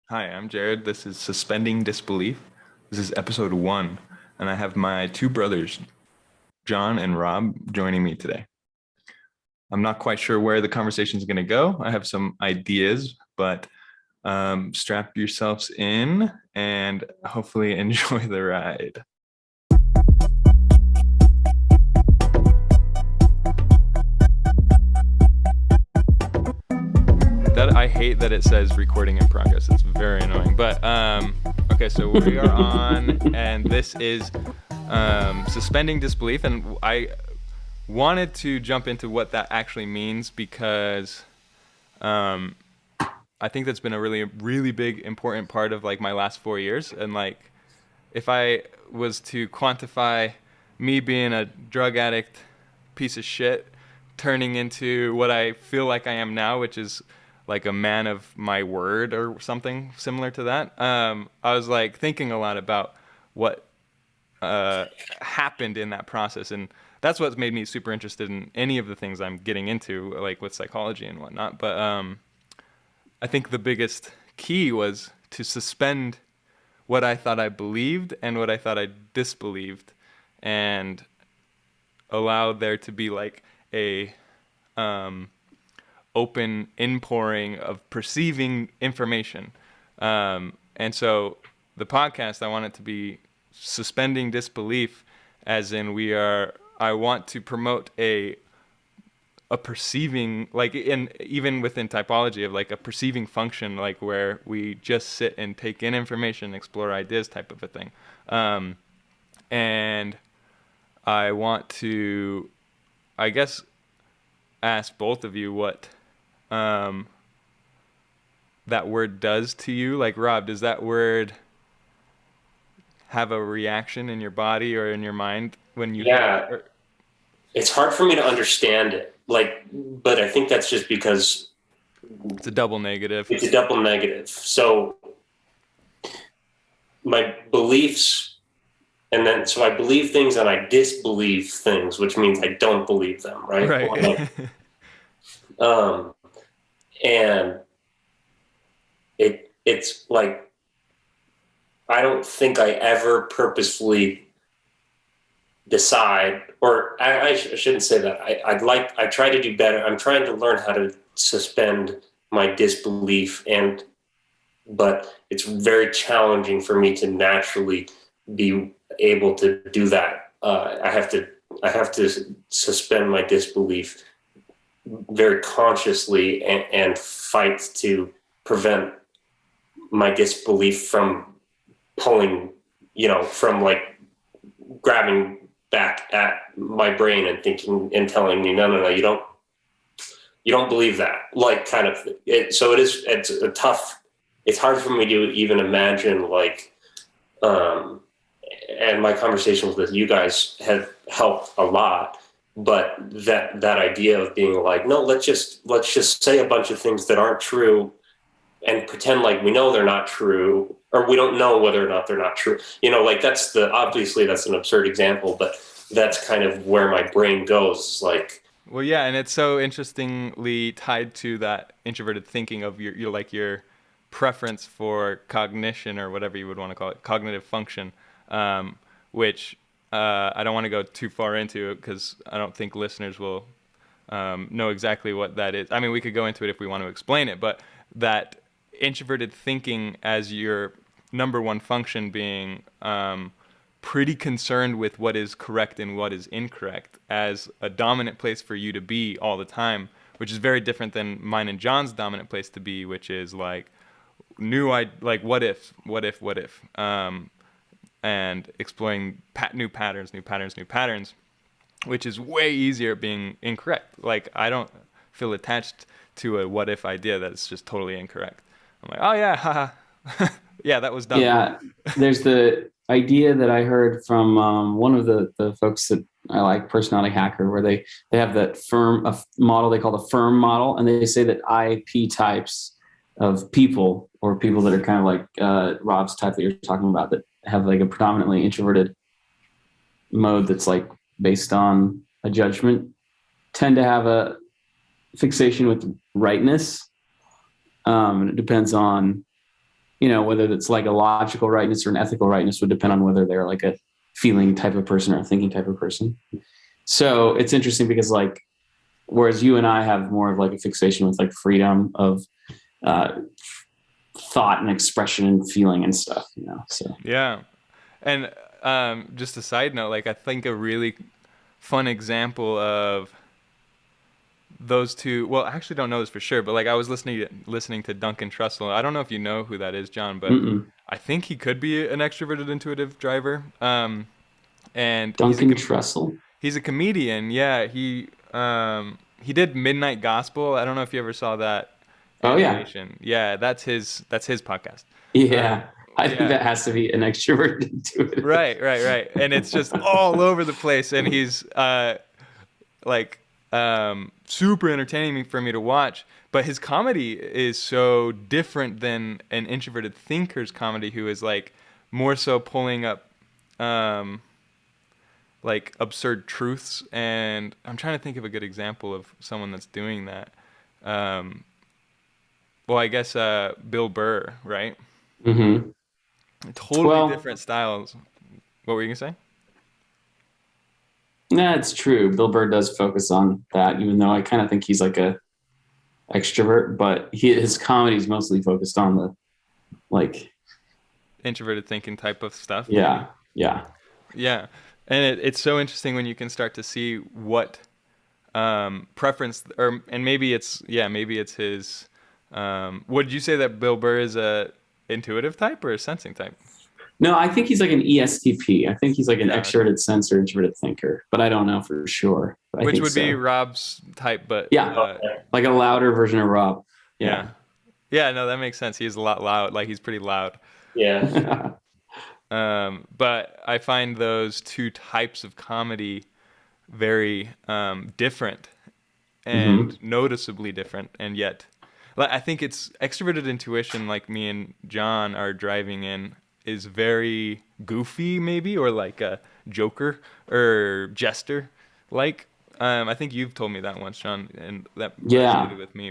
Hi, I'm Jared. This is Suspending Disbelief. This is episode 1, and I have my two brothers, John and Rob, joining me today. I'm not quite sure where the conversation is going to go. I have some ideas, but strap yourselves in and hopefully enjoy the ride. I hate that it says recording in progress. It's very annoying. But okay, so we are on, and this is Suspending Disbelief, and I wanted to jump into what that actually means because I think that's been a really big important part of like my last 4 years. And like, if I was to quantify me being a drug addict piece of shit turning into what I feel like I am now, which is like a man of my word or something similar to that. I was like thinking a lot about what happened in that process, and that's what's made me super interested in any of the things I'm getting into, like with psychology and whatnot. But I think the biggest key was to suspend what I thought I believed and what I thought I disbelieved, and allow there to be like a open inpouring of perceiving information. And so the podcast, I want it to be suspending disbelief, as in I want to promote a perceiving, like in even within typology of like a perceiving function, like where we just sit and take in information, explore ideas type of a thing. And I want to, I guess, ask both of you what um, that word does to you. Like, Rob, does that word have a reaction in your body or in your mind when you hear Yeah, it? Or, it's hard for me to understand it. But I think that's just because it's a double negative. it's a double negative. So my beliefs, so I believe things and I disbelieve things, which means I don't believe them, right? Right. Um, and it's like I don't think I ever purposefully decide, or I shouldn't say that. I try to do better. I'm trying to learn how to suspend my disbelief, but it's very challenging for me to naturally be able to do that. I have to suspend my disbelief very consciously and fight to prevent my disbelief from pulling, from like grabbing back at my brain and thinking and telling me, no, you don't believe that, like kind of it. So it's a tough, it's hard for me to even imagine um, and my conversations with you guys have helped a lot. But that idea of being like, no, let's just say a bunch of things that aren't true and pretend like we know they're not true, or we don't know whether or not they're not true. Like obviously that's an absurd example, but that's kind of where my brain goes. Like, Well, yeah, and it's so interestingly tied to that introverted thinking of your preference for cognition, or whatever you would want to call it, cognitive function, which I don't want to go too far into because I don't think listeners will know exactly what that is. I mean, we could go into it if we want to explain it, but that introverted thinking as your number one function being pretty concerned with what is correct and what is incorrect as a dominant place for you to be all the time, which is very different than mine and John's dominant place to be, which is like like what if, and exploring new patterns, which is way easier at being incorrect. Like, I don't feel attached to a what if idea that it's just totally incorrect. I'm like, oh yeah, haha, yeah, that was dumb. Yeah, there's the idea that I heard from one of the folks that I like, Personality Hacker, where they have that model they call the firm model, and they say that IP types of people, or people that are kind of like Rob's type that you're talking about, that have like a predominantly introverted mode that's like based on a judgment, tend to have a fixation with rightness. And it depends on whether it's like a logical rightness or an ethical rightness would depend on whether they're like a feeling type of person or a thinking type of person. So it's interesting because like, whereas you and I have more of like a fixation with like freedom of uh, thought and expression and feeling and stuff, so. Yeah. And just a side note, like I think a really fun example of those two. Well, I actually don't know this for sure, but like I was listening to Duncan Trussell. I don't know if you know who that is, John, but Mm-mm. I think he could be an extroverted intuitive driver. And Duncan Trussell. he's a comedian. Yeah, he did Midnight Gospel. I don't know if you ever saw that Oh yeah. animation. Yeah, that's his podcast. Um, Yeah. I think yeah. that has to be an extrovert intuitive. Right. And it's just all over the place, and he's like super entertaining for me to watch. But his comedy is so different than an introverted thinker's comedy, who is like more so pulling up um, like absurd truths. And I'm trying to think of a good example of someone that's doing that. Um, well, I guess Bill Burr, right? Mm-hmm. Totally Well, different styles. What were you gonna say? that's true. Bill Burr does focus on that, even though I kind of think he's like a extrovert, but his comedy is mostly focused on the like, Introverted thinking type of stuff, maybe. yeah, yeah. Yeah, and it's so interesting when you can start to see what preference, or and maybe it's his. Would you say that Bill Burr is a intuitive type or a sensing type? No, I think he's like an ESTP. I think he's like an Yeah, okay. extroverted sensor, introverted thinker, but I don't know for sure. But I Which think would be so. Rob's type, but Yeah, like a louder version of Rob. yeah, Yeah. yeah. No, that makes sense. He's a lot loud. Like he's pretty loud. Yeah. But I find those two types of comedy very different Hmm. and noticeably different, and yet like I think it's extroverted intuition, like me and John are driving in, is very goofy maybe, or like a joker or jester, like I think you've told me that once, John, and that resonated Yeah. with me.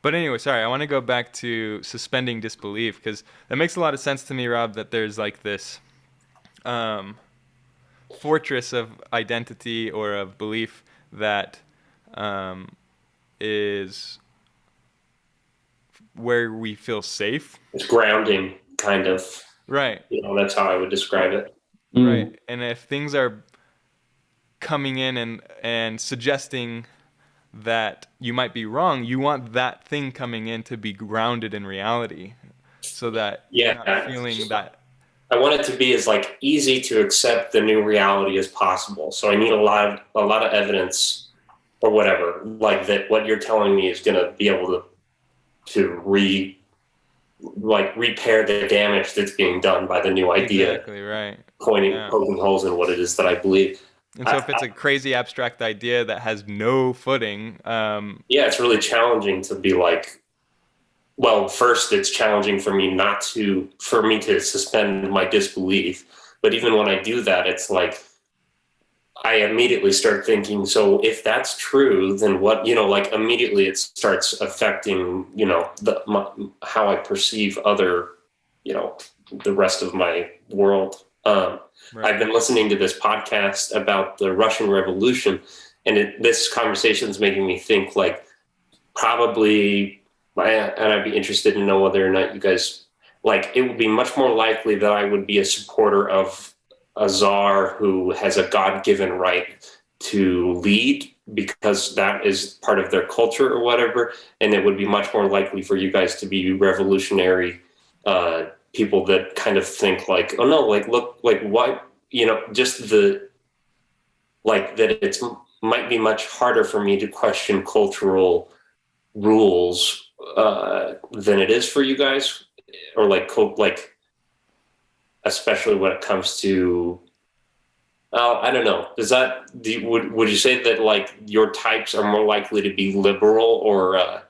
But anyway, sorry, I want to go back to suspending disbelief, because that makes a lot of sense to me, Rob, that there's like this um, fortress of identity or of belief that um, is where we feel safe. It's grounding, kind of. Right, That's how I would describe it. right. Mm. And if things are coming in and suggesting that you might be wrong, you want that thing coming in to be grounded in reality, so that you're Yeah. not feeling that. I want it to be as like easy to accept the new reality as possible. So I need a lot of evidence or whatever, like that what you're telling me is going to be able to repair the damage that's being done by the new idea, Exactly right. poking Yeah. holes in what it is that I believe. And so if I, it's a crazy abstract idea that has no footing, yeah, it's really challenging to be like, well, first it's challenging for me to suspend my disbelief. But even when I do that, it's like I immediately start thinking, so if that's true, then what, like immediately it starts affecting, how I perceive other, you know, the rest of my world. I've right. been listening to this podcast about the Russian Revolution, and this conversation is making me think like probably, and I'd be interested to know whether or not you guys, like, it would be much more likely that I would be a supporter of a czar who has a God-given right to lead because that is part of their culture or whatever, and it would be much more likely for you guys to be revolutionary people that kind of think like, oh no, like look, like what, just the like that it's might be much harder for me to question cultural rules than it is for you guys, or like especially when it comes to I don't know. Would you say that like your types are more likely to be liberal, or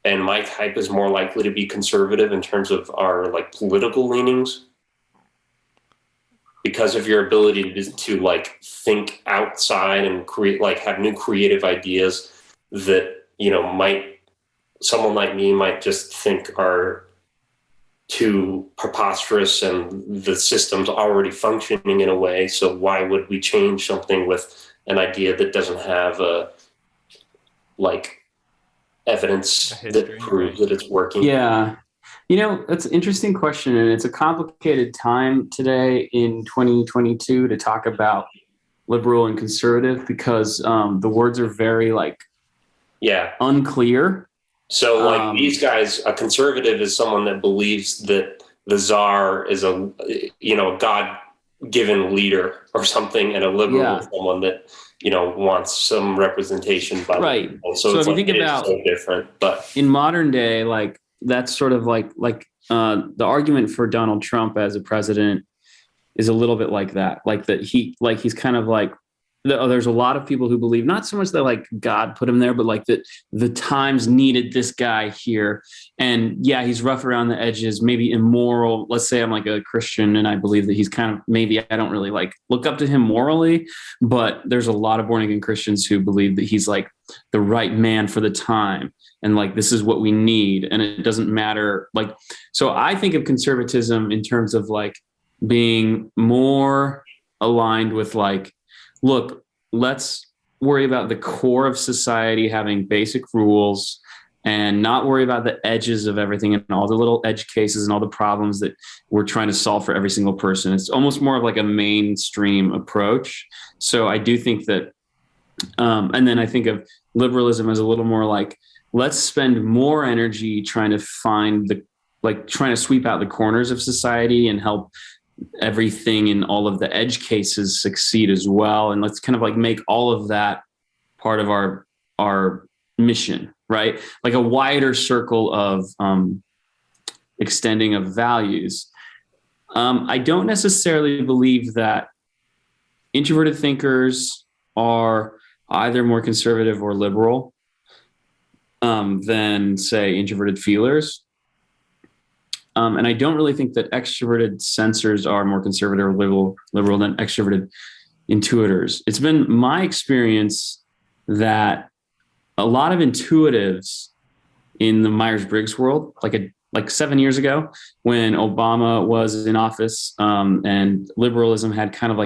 and my type is more likely to be conservative in terms of our like political leanings because of your ability to like think outside and create, like have new creative ideas that might someone like me might just think are too preposterous and the system's already functioning in a way. So why would we change something with an idea that doesn't have evidence that proves that it's working? Yeah. That's an interesting question. And it's a complicated time today in 2022 to talk about liberal and conservative because the words are very unclear. So these guys, a conservative is someone that believes that the czar is a God-given leader or something, and a liberal is someone that wants some representation by the people. So it's if you think about so different. But in modern day, that's sort of the argument for Donald Trump as a president is a little bit like that. He's kind of there's a lot of people who believe not so much that God put him there, but that the times needed this guy here. And yeah, he's rough around the edges, maybe immoral. Let's say I'm a Christian and I believe that he's kind of, maybe I don't really look up to him morally, but there's a lot of born again Christians who believe that he's the right man for the time. And this is what we need. And it doesn't matter. So I think of conservatism in terms of being more aligned with look, let's worry about the core of society having basic rules and not worry about the edges of everything and all the little edge cases and all the problems that we're trying to solve for every single person. It's almost more of a mainstream approach. So I do think that, and then I think of liberalism as a little more let's spend more energy trying to find trying to sweep out the corners of society and help everything in all of the edge cases succeed as well. And let's kind of make all of that part of our mission, right? A wider circle of extending of values. I don't necessarily believe that introverted thinkers are either more conservative or liberal than, say, introverted feelers. And I don't really think that extroverted sensors are more conservative or liberal than extroverted intuitors. It's been my experience that a lot of intuitives in the Myers-Briggs world, like 7 years ago when Obama was in office, and liberalism had kind of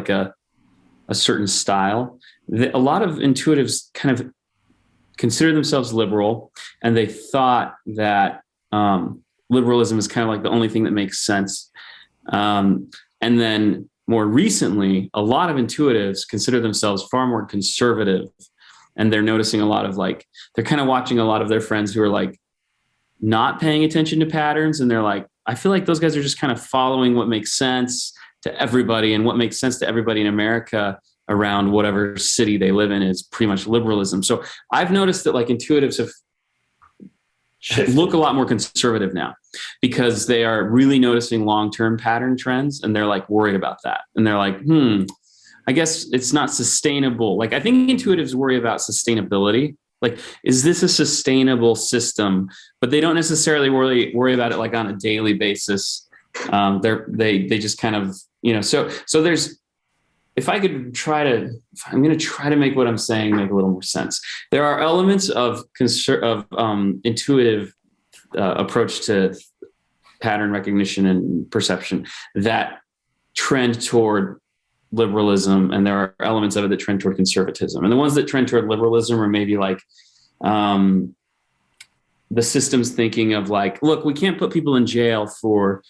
a certain style, a lot of intuitives kind of consider themselves liberal, and they thought that liberalism is kind of the only thing that makes sense. And then more recently, a lot of intuitives consider themselves far more conservative. And they're noticing a lot of they're kind of watching a lot of their friends who are not paying attention to patterns. And they're I feel like those guys are just kind of following what makes sense to everybody, and what makes sense to everybody in America around whatever city they live in is pretty much liberalism. So I've noticed that intuitives have look a lot more conservative now because they are really noticing long-term pattern trends, and they're worried about that. And they're I guess it's not sustainable. I think intuitives worry about sustainability. Is this a sustainable system? But they don't necessarily worry about it on a daily basis. They just kind of, so there's, if I'm going to try to make what I'm saying make a little more sense. There are elements of intuitive approach to pattern recognition and perception that trend toward liberalism, and there are elements of it that trend toward conservatism. And the ones that trend toward liberalism are maybe the systems thinking of look, we can't put people in jail for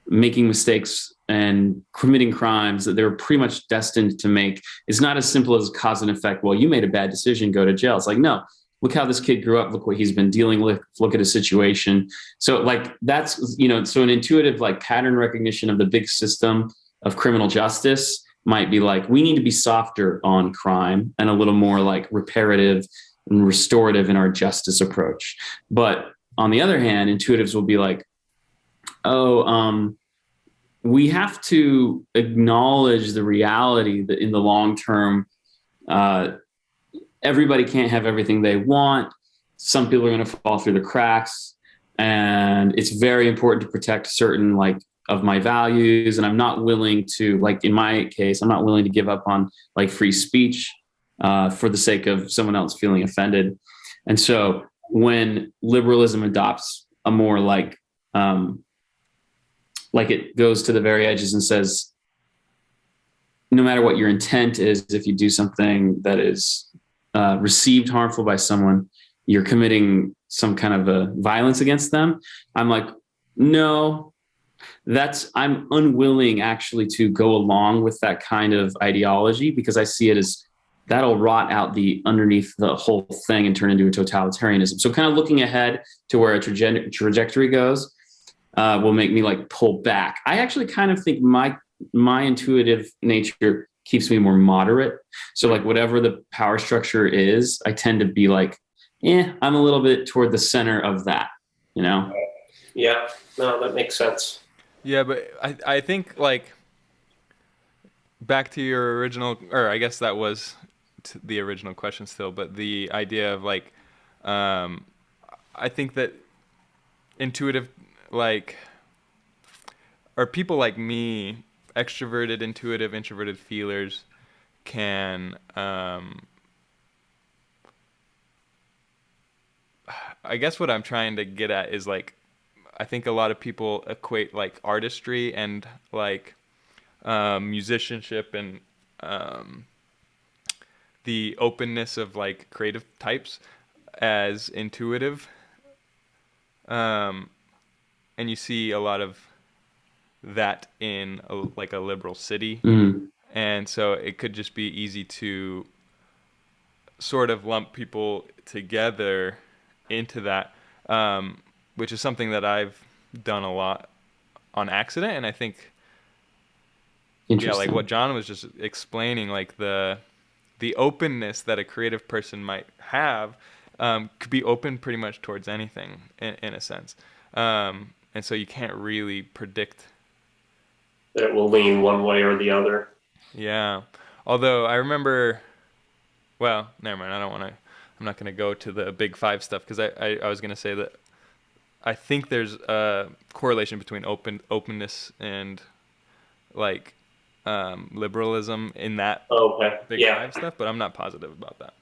making mistakes and committing crimes that they're pretty much destined to make. It's not as simple as cause and effect. Well, you made a bad decision, go to jail. It's no, look how this kid grew up. Look what he's been dealing with. Look at his situation. So that's, so an intuitive pattern recognition of the big system of criminal justice might be we need to be softer on crime and a little more reparative and restorative in our justice approach. But on the other hand, intuitives will be we have to acknowledge the reality that in the long term, everybody can't have everything they want. Some people are going to fall through the cracks, and it's very important to protect certain of my values. And I'm not willing to, in my case, I'm not willing to give up on free speech for the sake of someone else feeling offended. And so when liberalism adopts a more like it goes to the very edges and says, no matter what your intent is, if you do something that is received harmful by someone, you're committing some kind of a violence against them. I'm like, no, I'm unwilling actually to go along with that kind of ideology, because I see it as that'll rot out the underneath the whole thing and turn into a totalitarianism. So kind of looking ahead to where a trajectory goes will make me like pull back. I actually kind of think my intuitive nature keeps me more moderate. So like whatever the power structure is, I tend to be like, I'm a little bit toward the center of that, you know? Yeah, no, that makes sense. Yeah, but I think like back to your original, or I guess that was the original question still, but the idea of like, I think that intuitive, like, or people like me, extroverted, intuitive, introverted feelers can, I guess what I'm trying to get at is like, I think a lot of people equate like artistry and like musicianship and the openness of like creative types as intuitive, and you see a lot of that in like a liberal city, and so it could just be easy to sort of lump people together into that, which is something that I've done a lot on accident, and I think like what John was just explaining, like the openness that a creative person might have could be open pretty much towards anything in a sense, and so you can't really predict that it will lean one way or the other. Yeah, although I remember, well, never mind. I'm not gonna go to the big five stuff, because I was gonna say that I think there's a correlation between openness and like liberalism in that big five stuff, but I'm not positive about that.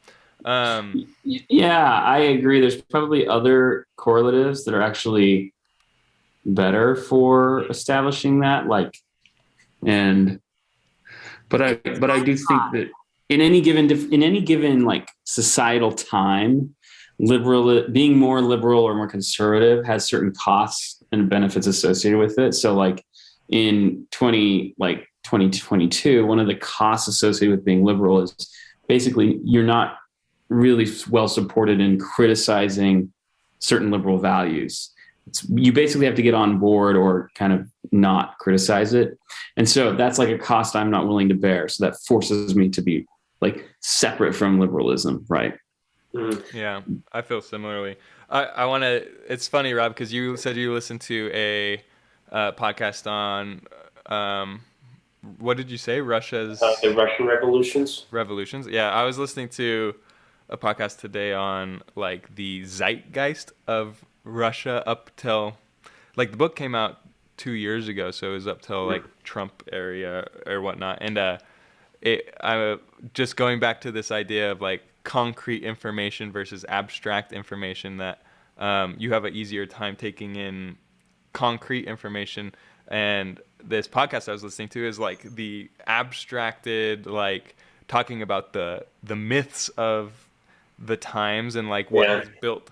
Yeah, I agree. There's probably other correlatives that are actually better for establishing that, like, but I do think that in any given like societal time, being more liberal or more conservative has certain costs and benefits associated with it. So like in 2022, one of the costs associated with being liberal is basically you're not really well supported in criticizing certain liberal values. You basically have to get on board or kind of not criticize it. And so that's like a cost I'm not willing to bear. So that forces me to be like separate from liberalism, right? Yeah, I feel similarly. I want to, it's funny, Rob, because you said you listened to a podcast on, what did you say? Russia's... the Russian revolutions? Revolutions. Yeah, I was listening to a podcast today on like the zeitgeist of Russia up till, like, the book came out 2 years ago, so it was up till like Trump area or whatnot, and I just going back to this idea of like concrete information versus abstract information, that you have an easier time taking in concrete information, and this podcast I was listening to is like the abstracted, like talking about the myths of the times and like what has built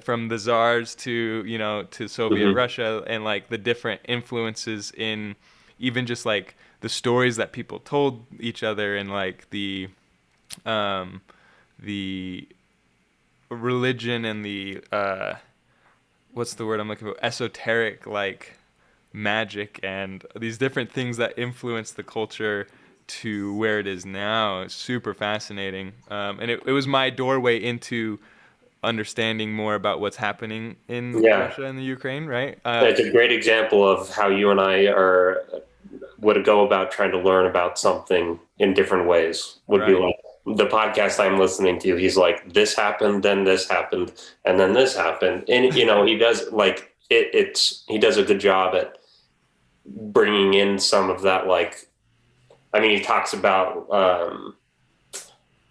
from the czars to to Soviet Russia, and like the different influences in even just like the stories that people told each other, and like the religion and the what's the word I'm looking for, esoteric, like magic, and these different things that influence the culture to where it is now. It's super fascinating, and it was my doorway into understanding more about what's happening in Russia and the Ukraine, right? It's a great example of how you and I would go about trying to learn about something in different ways. Would be like the podcast I'm listening to. He's like, this happened, then this happened, and then this happened, and he does like he does a good job at bringing in some of that. Like, I mean, he talks about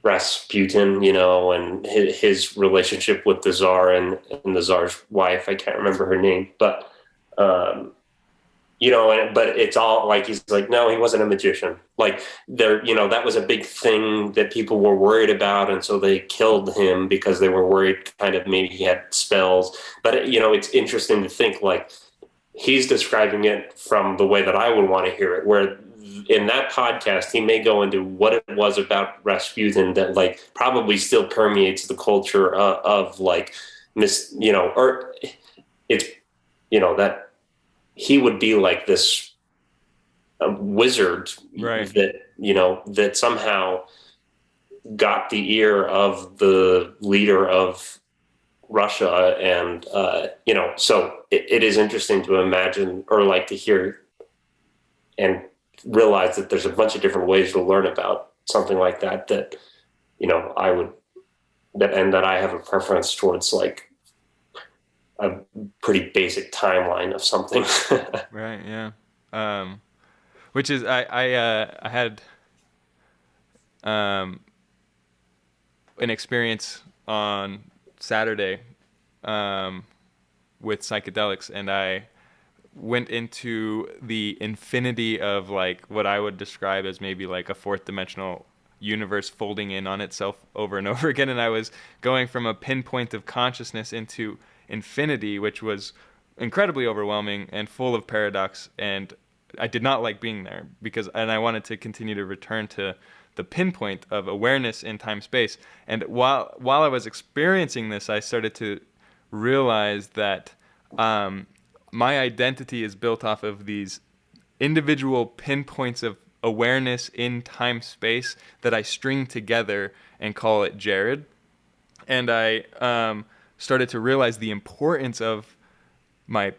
Rasputin, and his relationship with the Tsar and the Tsar's wife. I can't remember her name, but but it's all like, he's like, no, he wasn't a magician. Like that was a big thing that people were worried about. And so they killed him because they were worried kind of maybe he had spells. But, it's interesting to think like he's describing it from the way that I would want to hear it, where in that podcast, he may go into what it was about Rasputin that like probably still permeates the culture of like or it's, that he would be like this wizard Right. that somehow got the ear of the leader of Russia. And, so it is interesting to imagine or like to hear and realize that there's a bunch of different ways to learn about something like that, that I have a preference towards like a pretty basic timeline of something. Right. Yeah. Which is I had um, an experience on Saturday with psychedelics, and I went into the infinity of like what I would describe as maybe like a fourth dimensional universe folding in on itself over and over again, and I was going from a pinpoint of consciousness into infinity, which was incredibly overwhelming and full of paradox, and I did not like being there and I wanted to continue to return to the pinpoint of awareness in time space. And while I was experiencing this, I started to realize that my identity is built off of these individual pinpoints of awareness in time space that I string together and call it Jared. And I started to realize the importance of my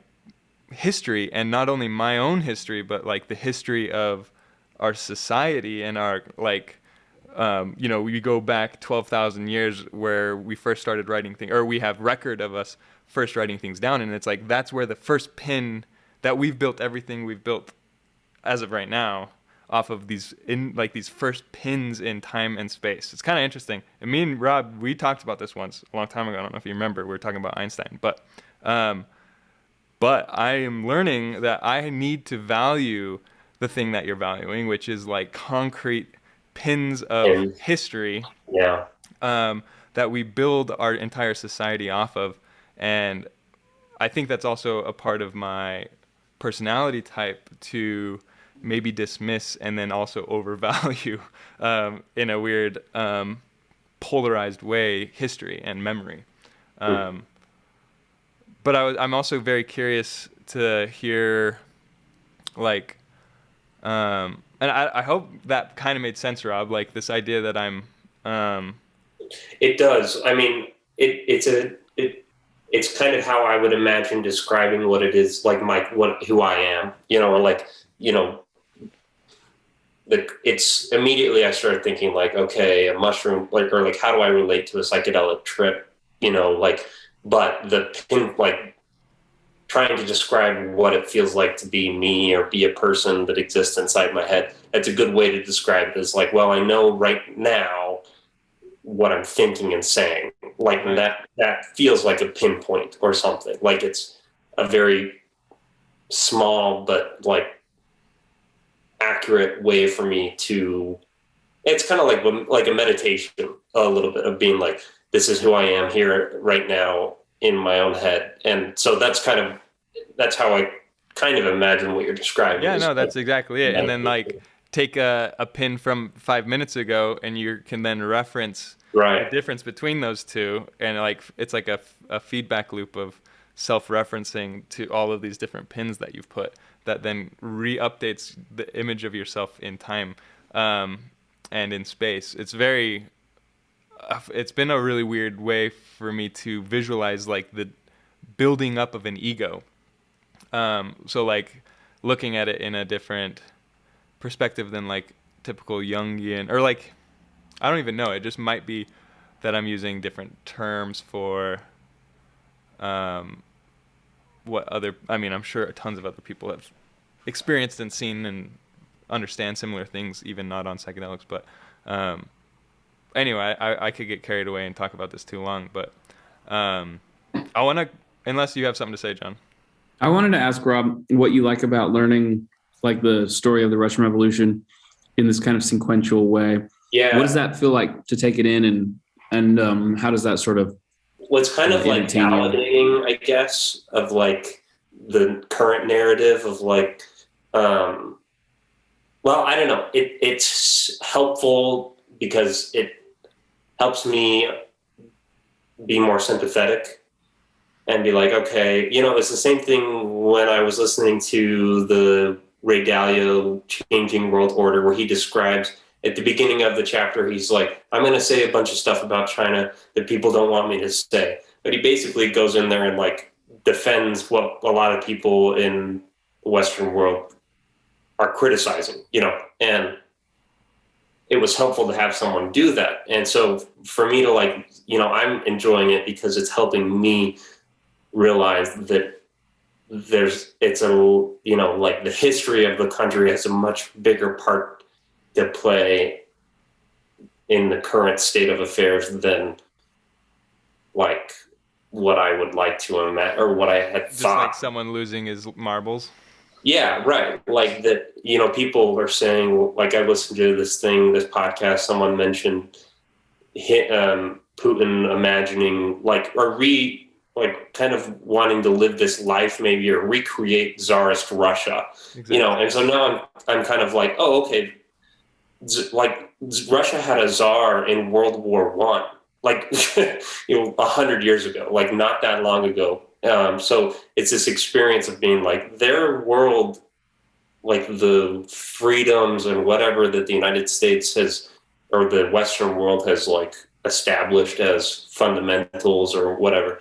history, and not only my own history, but like the history of our society and our like we go back 12,000 years where we first started writing things, or we have record of us first writing things down, and it's like that's where the first pin that we've built everything we've built as of right now off of these first pins in time and space. It's kind of interesting. And me and Rob, we talked about this once a long time ago. I don't know if you remember. We were talking about Einstein, but I am learning that I need to value the thing that you're valuing, which is like concrete pins of And history yeah, that we build our entire society off of. And I think that's also a part of my personality type to maybe dismiss and then also overvalue in a weird polarized way history and memory. But I'm also very curious to hear like and I hope that kind of made sense, Rob, like this idea that I'm it does. I mean, it's kind of how I would imagine describing what it is like who I am, and like, it's immediately I started thinking like, okay, a mushroom, like, or like, how do I relate to a psychedelic trip, but like trying to describe what it feels like to be me or be a person that exists inside my head. That's a good way to describe it, is like, well, I know right now what I'm thinking and saying, like that feels like a pinpoint or something. Like it's a very small, but like accurate way for me to, it's kind of like a meditation a little bit of being like, this is who I am here right now in my own head. And so that's how I kind of imagine what you're describing. Yeah, no, that's exactly it. And then like take a pin from 5 minutes ago and you can then reference right. the difference between those two, and like it's like a feedback loop of self-referencing to all of these different pins that you've put that then re-updates the image of yourself in time and in space. It's been a really weird way for me to visualize like the building up of an ego. So like looking at it in a different perspective than like typical Jungian, or like, I don't even know. It just might be that I'm using different terms for I'm sure tons of other people have experienced and seen and understand similar things, even not on psychedelics. But anyway, I could get carried away and talk about this too long, but I want to, unless you have something to say, John. I wanted to ask Rob what you like about learning like the story of the Russian Revolution in this kind of sequential way. Yeah. What does that feel like to take it in, and how does that sort of What's kind of like entertain you? validating, I guess, of like the current narrative of like, well, I don't know. It's helpful because it helps me be more sympathetic and be like, okay, you know, it's the same thing when I was listening to the Ray Dalio Changing World Order, where he describes at the beginning of the chapter, he's like, I'm going to say a bunch of stuff about China that people don't want me to say. But he basically goes in there and like defends what a lot of people in the Western world are criticizing, you know, and it was helpful to have someone do that. And so for me to like, you know, I'm enjoying it because it's helping me realize that it's a, you know, like the history of the country has a much bigger part to play in the current state of affairs than like what I would like to imagine or what I had Just thought. like someone losing his marbles. Yeah, right. Like that, you know, people are saying, like I listened to this podcast, someone mentioned Putin imagining like, like kind of wanting to live this life maybe or recreate Tsarist Russia, exactly. You know, and so now I'm kind of like, oh, okay. Like Russia had a czar in World War I, like, you know, 100 years ago, like not that long ago. So it's this experience of being like their world, like the freedoms and whatever that the United States has, or the Western world has like established as fundamentals or whatever.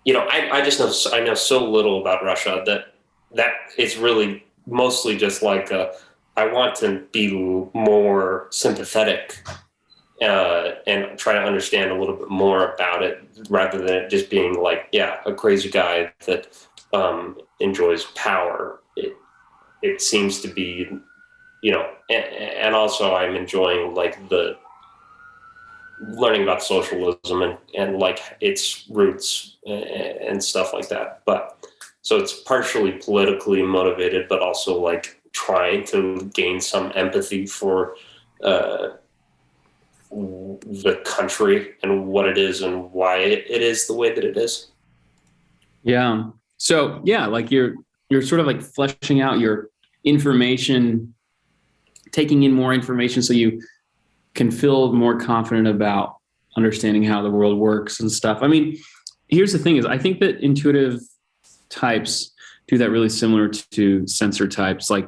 You know, I just know, I know so little about Russia that it's really mostly just like I want to be more sympathetic and try to understand a little bit more about it rather than it just being like, yeah, a crazy guy that enjoys power. It seems to be, you know, and also I'm enjoying like the learning about socialism and like its roots and stuff like that. But so it's partially politically motivated, but also like trying to gain some empathy for the country and what it is and why it is the way that it is. Yeah. So yeah, like you're sort of like fleshing out your information, taking in more information so you can feel more confident about understanding how the world works and stuff. I mean, here's the thing is I think that intuitive types do that really similar to sensor types. Like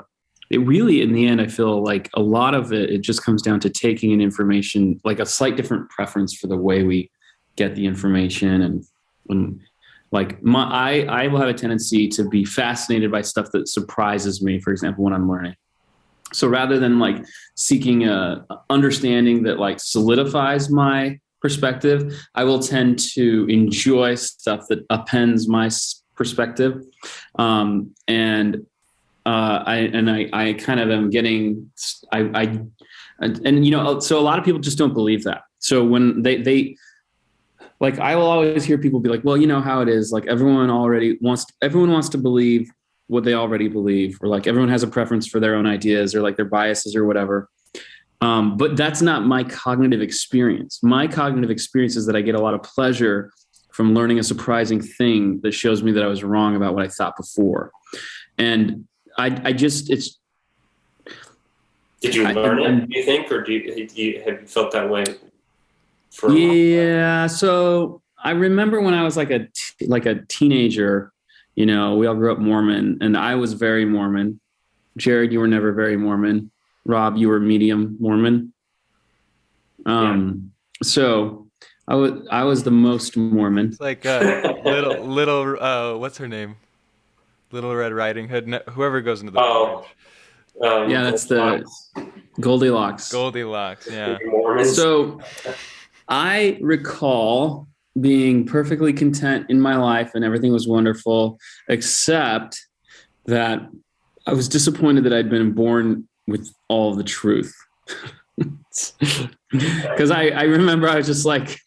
it really, in the end, I feel like a lot of it just comes down to taking in information, like a slight different preference for the way we get the information. And when like I will have a tendency to be fascinated by stuff that surprises me, for example, when I'm learning. So rather than like seeking a understanding that like solidifies my perspective, I will tend to enjoy stuff that appends my perspective. I kind of am getting, and you know, so a lot of people just don't believe that. So when they like, I will always hear people be like, well, you know how it is. Like everyone wants to believe what they already believe, or like everyone has a preference for their own ideas or like their biases or whatever. But that's not my cognitive experience. My cognitive experience is that I get a lot of pleasure from learning a surprising thing that shows me that I was wrong about what I thought before. And I just, it's. Did you learn it, do you think, or have you felt that way? Yeah. So I remember when I was like a teenager, you know, we all grew up Mormon and I was very Mormon. Jared, you were never very Mormon. Rob, you were medium Mormon. So I was the most Mormon. It's like little what's her name? Little Red Riding Hood. Whoever goes into the bridge. Yeah, that's the Goldilocks. Goldilocks, yeah. So I recall being perfectly content in my life and everything was wonderful, except that I was disappointed that I'd been born with all of the truth. Because I remember I was just like,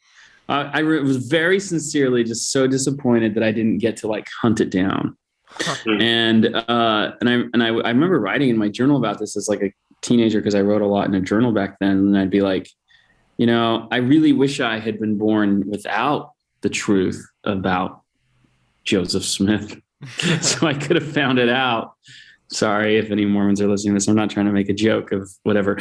was very sincerely just so disappointed that I didn't get to like hunt it down. Huh. I remember writing in my journal about this as like a teenager, because I wrote a lot in a journal back then, and I'd be like, I really wish I had been born without the truth about Joseph Smith, so I could have found it out. Sorry if any Mormons are listening to this. I'm not trying to make a joke of whatever.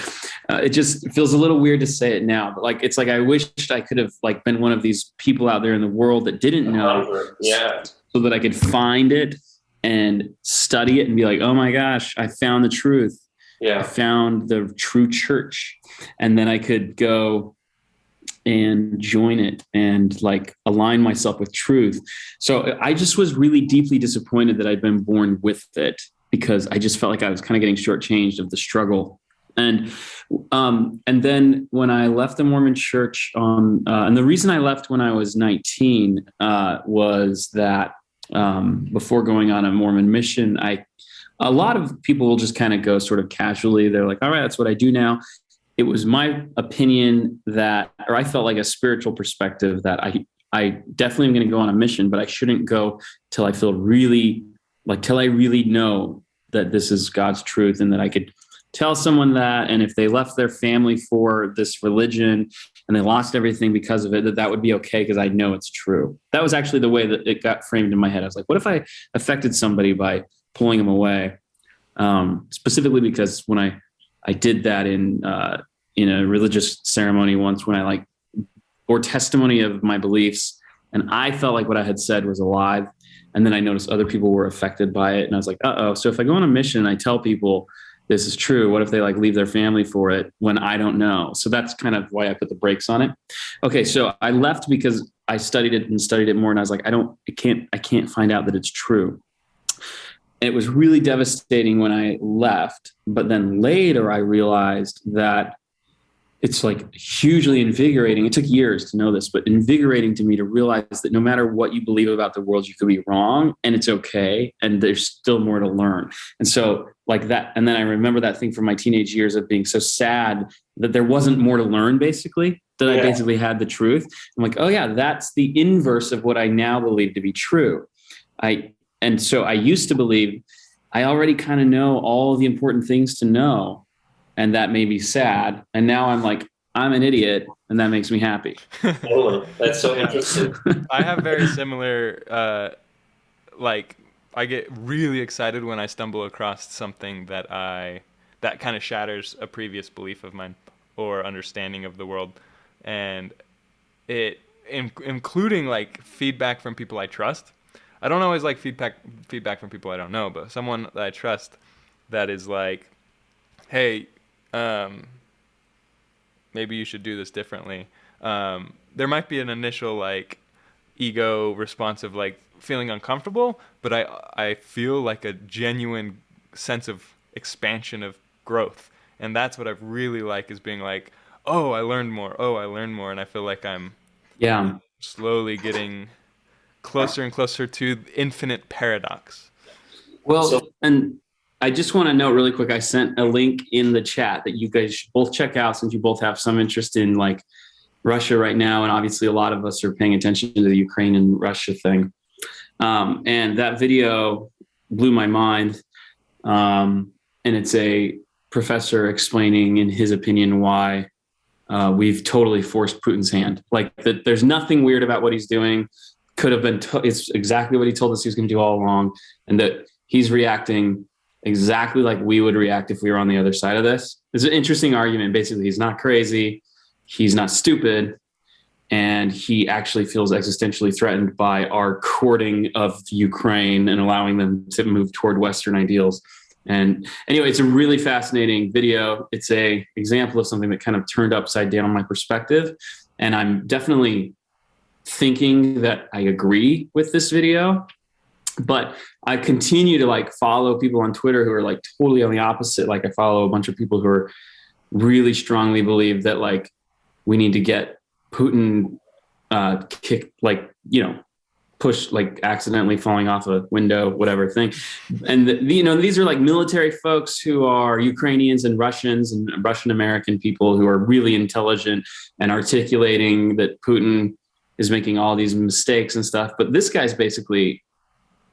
It just feels a little weird to say it now, but like, it's like I wished I could have like been one of these people out there in the world that didn't know, so that I could find it and study it and be like, oh my gosh, I found the truth. Yeah. I found the true church. And then I could go and join it and like align myself with truth. So I just was really deeply disappointed that I'd been born with it, because I just felt like I was kind of getting shortchanged of the struggle. And then when I left the Mormon church and the reason I left when I was 19 was that before going on a Mormon mission, a lot of people will just kind of go sort of casually. They're like, all right, that's what I do now. It was my opinion or I felt like a spiritual perspective that I definitely am going to go on a mission, but I shouldn't go till I feel till I really know that this is God's truth, and that I could tell someone that, and if they left their family for this religion and they lost everything because of it, that would be okay, because I know it's true. That was actually the way that it got framed in my head. I was like, what if I affected somebody by pulling them away? Specifically because when I did that in a religious ceremony once, when I bore testimony of my beliefs, and I felt like what I had said was alive. And then I noticed other people were affected by it. And I was like, so if I go on a mission and I tell people this is true, what if they leave their family for it when I don't know? So that's kind of why I put the brakes on it. Okay. So I left because I studied it more. And I was like, I can't find out that it's true. And it was really devastating when I left. But then later I realized that it's hugely invigorating. It took years to know this, but invigorating to me to realize that no matter what you believe about the world, you could be wrong, and it's okay. And there's still more to learn. And so that, and then I remember that thing from my teenage years of being so sad that there wasn't more to learn, basically, that I basically had the truth. I'm like, oh yeah, that's the inverse of what I now believe to be true. And so I used to believe I already kind of know all the important things to know. And that made me sad. And now I'm like, I'm an idiot, and that makes me happy. Oh, that's so interesting. I have very similar, I get really excited when I stumble across something that kind of shatters a previous belief of mine or understanding of the world. And including feedback from people I trust. I don't always like feedback from people I don't know, but someone that I trust that is like, hey, maybe you should do this differently. There might be an initial ego responsive feeling uncomfortable, but I feel a genuine sense of expansion of growth, and that's what I really like, is being oh, I learned more, and I feel like I'm slowly getting closer and closer to infinite paradox. Well, and I just want to note really quick, I sent a link in the chat that you guys should both check out, since you both have some interest in Russia right now. And obviously a lot of us are paying attention to the Ukraine and Russia thing. And that video blew my mind. And it's a professor explaining, in his opinion, why we've totally forced Putin's hand. That there's nothing weird about what he's doing. Could have been, it's exactly what he told us he was going to do all along. And that he's reacting exactly like we would react if we were on the other side of this. It's an interesting argument. Basically, he's not crazy, he's not stupid, and he actually feels existentially threatened by our courting of Ukraine and allowing them to move toward Western ideals. And anyway, it's a really fascinating video. It's a example of something that kind of turned upside down my perspective. And I'm definitely thinking that I agree with this video. But I continue to follow people on Twitter who are totally on the opposite. I follow a bunch of people who are really strongly believe that we need to get Putin kicked, push, like accidentally falling off a window, whatever thing. And these are like military folks who are Ukrainians and Russians and Russian American people who are really intelligent and articulating that Putin is making all these mistakes and stuff. But this guy's basically,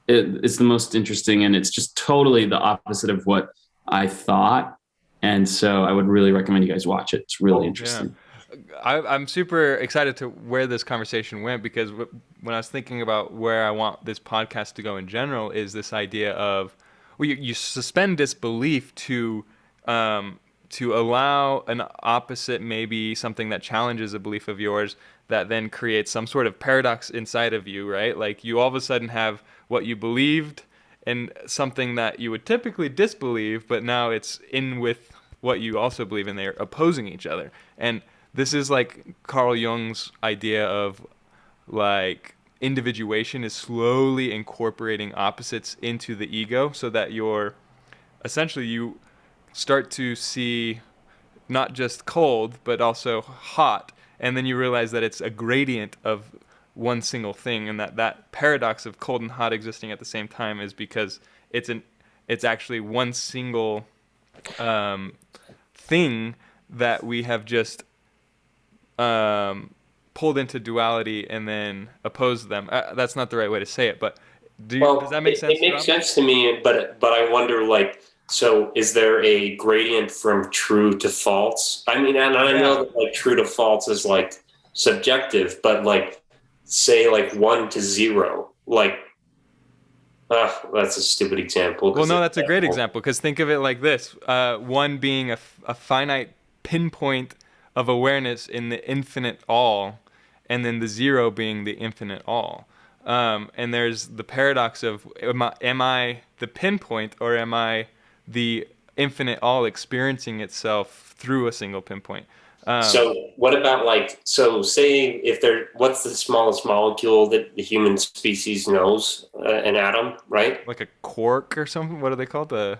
it's the most interesting, and it's just totally the opposite of what I thought. And so I would really recommend you guys watch it. It's really interesting. Yeah. I'm super excited to where this conversation went, because when I was thinking about where I want this podcast to go in general is this idea of, well, you suspend disbelief to allow an opposite, maybe something that challenges a belief of yours, that then creates some sort of paradox inside of you, right? Like you all of a sudden have what you believed and something that you would typically disbelieve, but now it's in with what you also believe, and they're opposing each other. And this is like Carl Jung's idea of like individuation is slowly incorporating opposites into the ego, so that you start to see not just cold, but also hot. And then you realize that it's a gradient of one single thing, and that paradox of cold and hot existing at the same time is because it's actually one single thing that we have just pulled into duality and then opposed them. That's not the right way to say it, but does that make sense? It makes sense to me, but I wonder, like, so is there a gradient from true to false? I mean, and I know that like true to false is like subjective, but like say like 1 to 0, like that's a stupid example. Well, no, that's a great example, because think of it like this: 1 being a finite pinpoint of awareness in the infinite all, and then the 0 being the infinite all. And there's the paradox of am I the pinpoint, or am I the infinite all experiencing itself through a single pinpoint? So what about like, so say what's the smallest molecule that the human species knows? An atom, right? Like a quark or something? What are they called? Or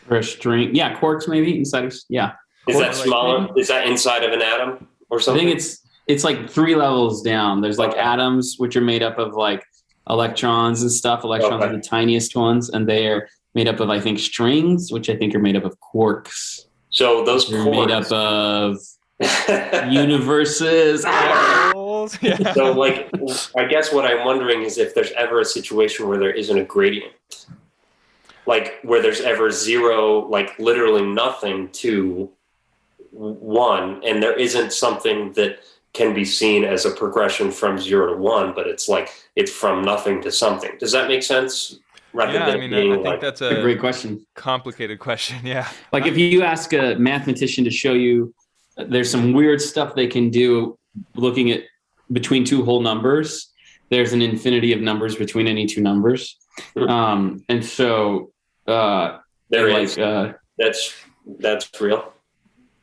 a string. Yeah, quarks maybe inside of, yeah. Is that smaller? Is that inside of an atom or something? I think it's like 3 levels down. There's like atoms, which are made up of like electrons and stuff. Electrons are the tiniest ones, and they are made up of, I think, strings, which I think are made up of quarks. So those are made up of universes. Yeah. So like, I guess what I'm wondering is if there's ever a situation where there isn't a gradient, like where there's ever 0, like literally nothing, to 1, and there isn't something that can be seen as a progression from 0 to 1, but it's like it's from nothing to something. Does that make sense? I think that's a great question. Complicated question. Yeah. Like if you ask a mathematician to show you, there's some weird stuff they can do looking at between 2 whole numbers. There's an infinity of numbers between any 2 numbers. And so there is. That's real.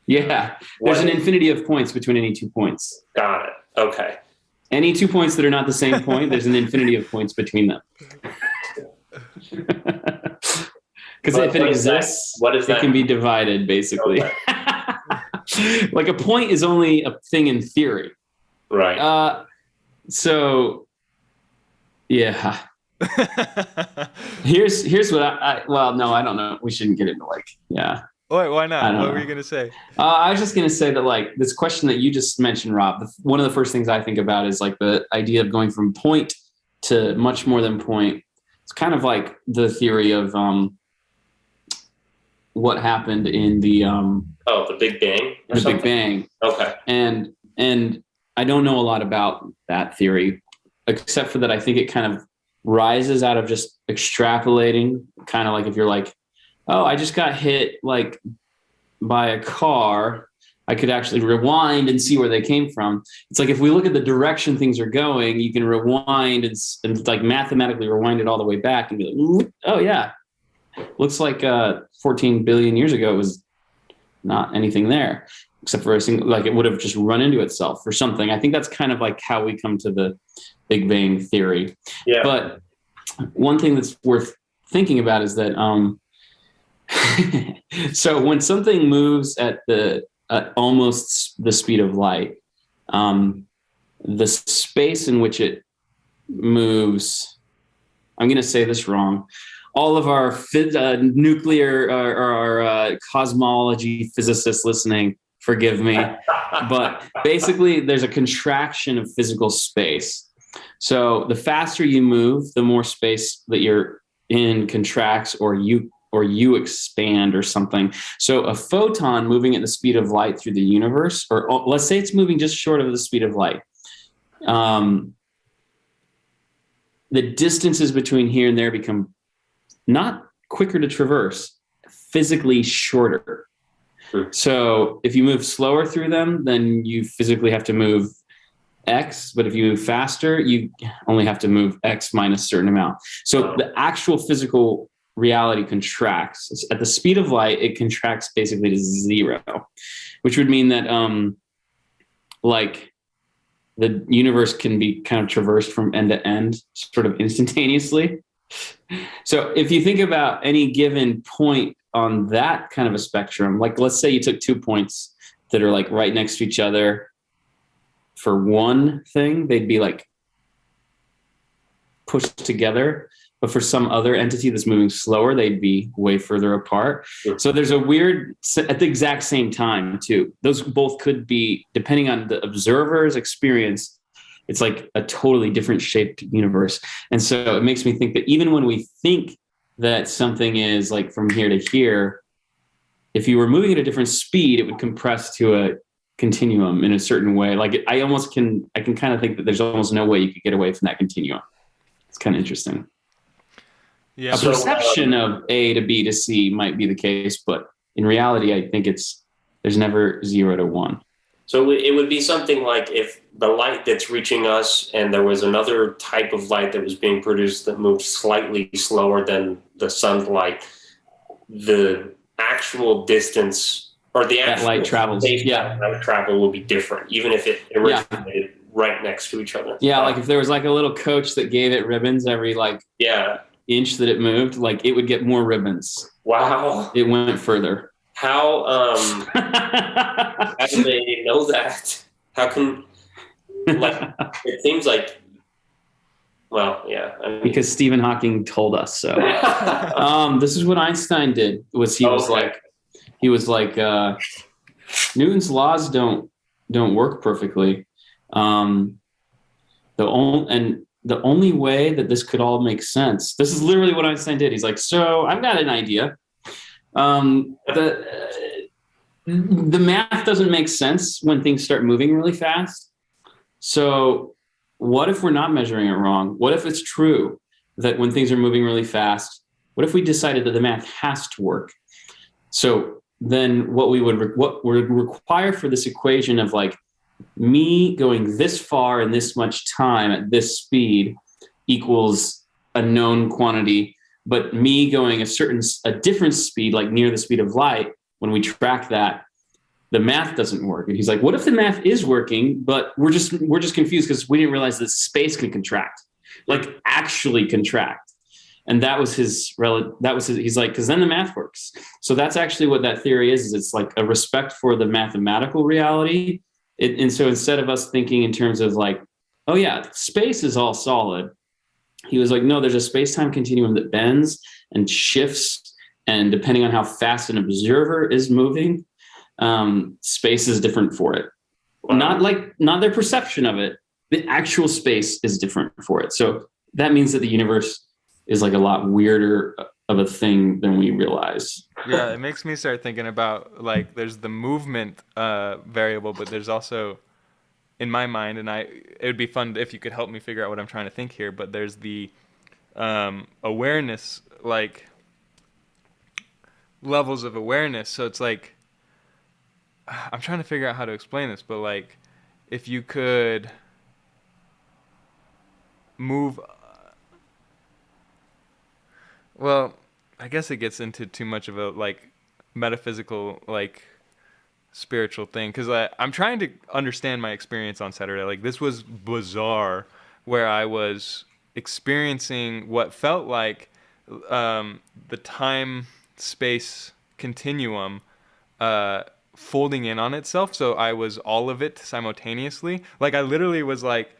Yeah. There's an infinity of points between any 2 points. Got it. Okay. Any 2 points that are not the same point, there's an infinity of points between them. Because if it exists, it can be divided, basically. Okay. Like a point is only a thing in theory. Right. So, yeah. Here's what well, no, I don't know. We shouldn't get into yeah. Wait, why not? What were you going to say? I was just going to say that like this question that you just mentioned, Rob, one of the first things I think about is like the idea of going from point to much more than point. It's kind of like the theory of what happened in the the Big Bang. Big Bang. Okay. And I don't know a lot about that theory, except for that I think it kind of rises out of just extrapolating, kind of like if you're like, oh, I just got hit like by a car, I could actually rewind and see where they came from. It's like if we look at the direction things are going, you can rewind and like mathematically rewind it all the way back and be like, oh yeah, looks like 14 billion years ago it was not anything there, except for a single, like it would have just run into itself or something. I think that's kind of like how we come to the Big Bang theory. Yeah. But one thing that's worth thinking about is that so when something moves at almost the speed of light, the space in which it moves, I'm going to say this wrong. All of our nuclear or cosmology physicists listening, forgive me. But basically, there's a contraction of physical space. So the faster you move, the more space that you're in contracts, or you expand or something. So a photon moving at the speed of light through the universe, or let's say it's moving just short of the speed of light. The distances between here and there become not quicker to traverse, physically shorter. So if you move slower through them, then you physically have to move X, but if you move faster, you only have to move X minus a certain amount. So the actual physical reality contracts. At the speed of light, it contracts basically to zero, which would mean that like the universe can be kind of traversed from end to end sort of instantaneously. So if you think about any given point on that kind of a spectrum, like let's say you took 2 points that are like right next to each other for one thing, they'd be like pushed together. But for some other entity that's moving slower, they'd be way further apart. So there's a weird, at the exact same time too, those both could be, depending on the observer's experience, it's like a totally different shaped universe. And so it makes me think that even when we think that something is like from here to here, if you were moving at a different speed, it would compress to a continuum in a certain way. Like I can kind of think that there's almost no way you could get away from that continuum. It's kind of interesting. Yeah. A perception of A to B to C might be the case, but in reality, I think there's never 0 to 1. So it would be something like if the light that's reaching us and there was another type of light that was being produced that moved slightly slower than the sun's light, the actual distance or the actual that light travels, light travel will be different, even if it originated right next to each other. Yeah, like if there was like a little coach that gave it ribbons every inch that it moved, like it would get more ribbons. Wow. It went further. How do they know that? How can, like, it seems like, well, yeah. I mean, because Stephen Hawking told us so. This is what Einstein did, he was like, Newton's laws don't work perfectly. The only way that this could all make sense, this is literally what Einstein did. He's like, so I've got an idea. The math doesn't make sense when things start moving really fast. So what if we're not measuring it wrong? What if it's true that when things are moving really fast, what if we decided that the math has to work? So then what would require for this equation of like me going this far in this much time at this speed equals a known quantity, but me going a different speed, like near the speed of light, when we track that, the math doesn't work. And he's like, what if the math is working, but we're just confused because we didn't realize that space can contract, like actually contract. And that was his, he's like, because then the math works. So that's actually what that theory is it's like a respect for the mathematical reality. And so instead of us thinking in terms of like, oh yeah, space is all solid, he was like, no, there's a space-time continuum that bends and shifts. And depending on how fast an observer is moving, space is different for it. Wow. Not their perception of it. The actual space is different for it. So that means that the universe is like a lot weirder of a thing than we realize. Yeah, it makes me start thinking about like there's the movement variable, but there's also in my mind, and it would be fun if you could help me figure out what I'm trying to think here, but there's the awareness, like levels of awareness. So it's like I'm trying to figure out how to explain this, but like if you could move well, I guess it gets into too much of a like metaphysical like spiritual thing because I'm trying to understand my experience on Saturday. Like this was bizarre, where I was experiencing what felt like the time space continuum folding in on itself. So I was all of it simultaneously. Like I literally was like,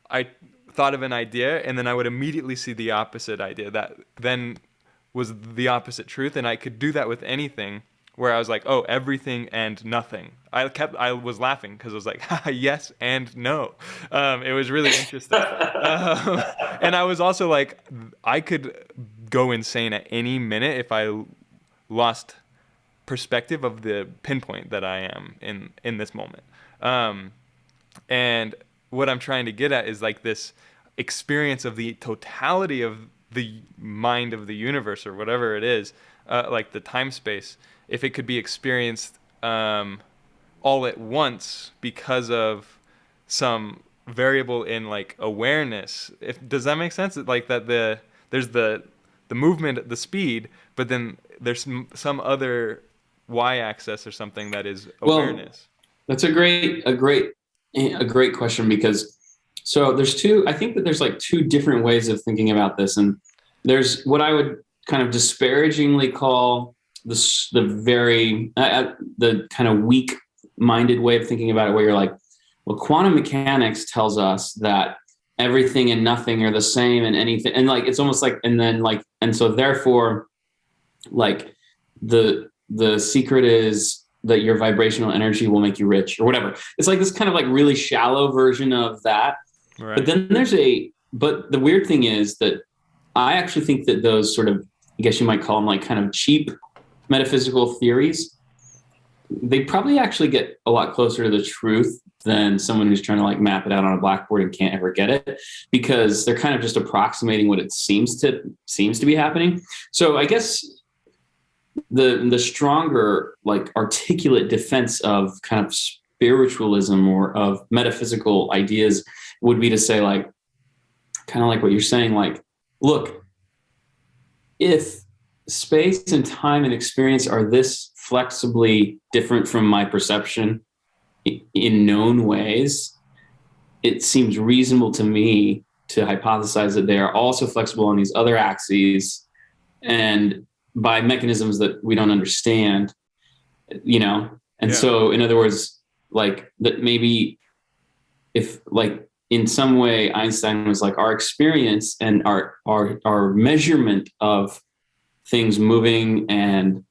I thought of an idea, and then I would immediately see the opposite idea that then was the opposite truth, and I could do that with anything. Where I was like, oh, everything and nothing. I was laughing because I was like, yes and no. It was really interesting. And I was also like, I could go insane at any minute if I lost perspective of the pinpoint that I am in this moment. And what I'm trying to get at is like this experience of the totality of the mind of the universe or whatever it is, like the time space, if it could be experienced all at once because of some variable in like awareness. Does that make sense? Like that there's the movement, the speed, but then there's some other y-axis or something that is awareness. Well, that's a great question, because so there's I think that there's like two different ways of thinking about this, and there's what I would kind of disparagingly call the kind of weak-minded way of thinking about it, where you're like, well, quantum mechanics tells us that everything and nothing are the same, and anything, and like it's almost like, and then like, and so therefore, like the secret is that your vibrational energy will make you rich or whatever. It's like this kind of like really shallow version of that. Right. But then but the weird thing is that I actually think that those sort of, I guess you might call them like kind of cheap metaphysical theories, they probably actually get a lot closer to the truth than someone who's trying to like map it out on a blackboard and can't ever get it, because they're kind of just approximating what it seems to be happening. So I guess the stronger like articulate defense of kind of spiritualism or of metaphysical ideas would be to say, like, kind of like what you're saying, like, look, if space and time and experience are this flexibly different from my perception in known ways, it seems reasonable to me to hypothesize that they are also flexible on these other axes and by mechanisms that we don't understand, And so, in other words, like that maybe if like in some way Einstein was like, our experience and our measurement of things moving and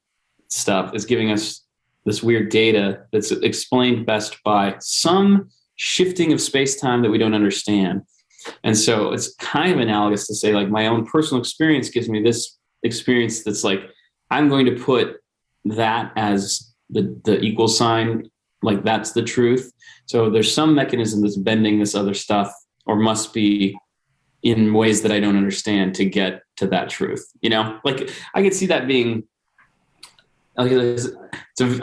stuff is giving us this weird data that's explained best by some shifting of space-time that we don't understand. And so it's kind of analogous to say, like, my own personal experience gives me this experience that's like, I'm going to put that as the equal sign, like that's the truth. So there's some mechanism that's bending this other stuff, or must be, in ways that I don't understand, to get to that truth. Like I could see that being, like, I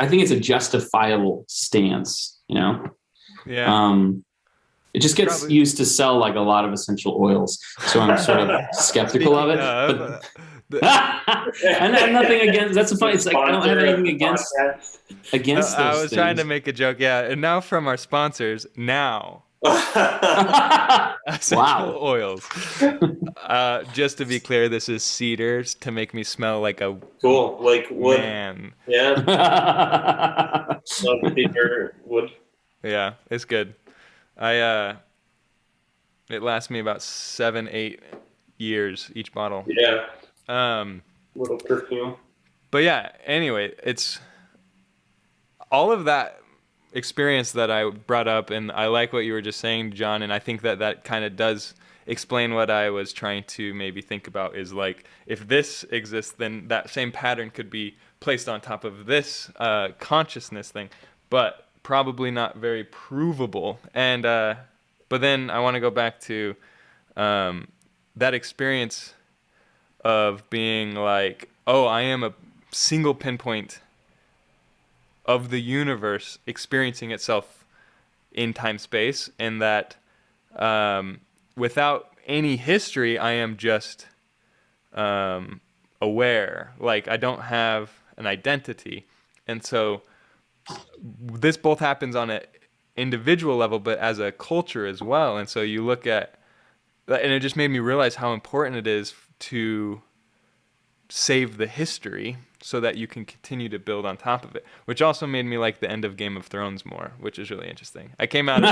think it's a justifiable stance. Yeah. It just gets used to sell like a lot of essential oils, so I'm sort of skeptical of it. But and nothing against. That's funny. It's like I don't have anything against those I was things. trying to make a joke. Yeah, and now from our sponsors. Now, essential oils. Just to be clear, this is cedars to make me smell like a like wood. Man. Yeah. Love cedar wood. Yeah, it's good. It lasts me about 7-8 years each bottle. Yeah. Little perfume. But yeah, anyway, it's all of that experience that I brought up, and I like what you were just saying, John, and I think that kind of does explain what I was trying to maybe think about, is like, if this exists, then that same pattern could be placed on top of this consciousness thing, but probably not very provable. And but then I want to go back to that experience of being like, oh, I am a single pinpoint of the universe experiencing itself in time-space, and that without any history, I am just aware. Like, I don't have an identity. And so this both happens on an individual level, but as a culture as well. And so you look at, and it just made me realize how important it is to save the history so that you can continue to build on top of it, which also made me like the end of Game of Thrones more, which is really interesting. I came out of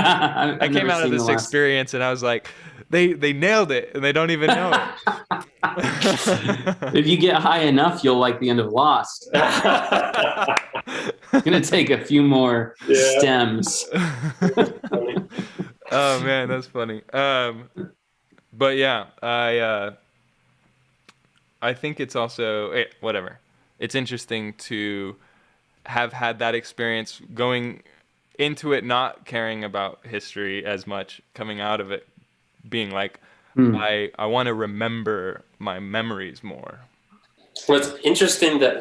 I've never seen the this last. experience and I was like, they nailed it and they don't even know it. If you get high enough, you'll like the end of Lost. It's gonna take a few more stems. Oh man, that's funny. But yeah, I think it's also whatever. It's interesting to have had that experience going into it, not caring about history as much, coming out of it being like, I want to remember my memories more. Well, it's interesting that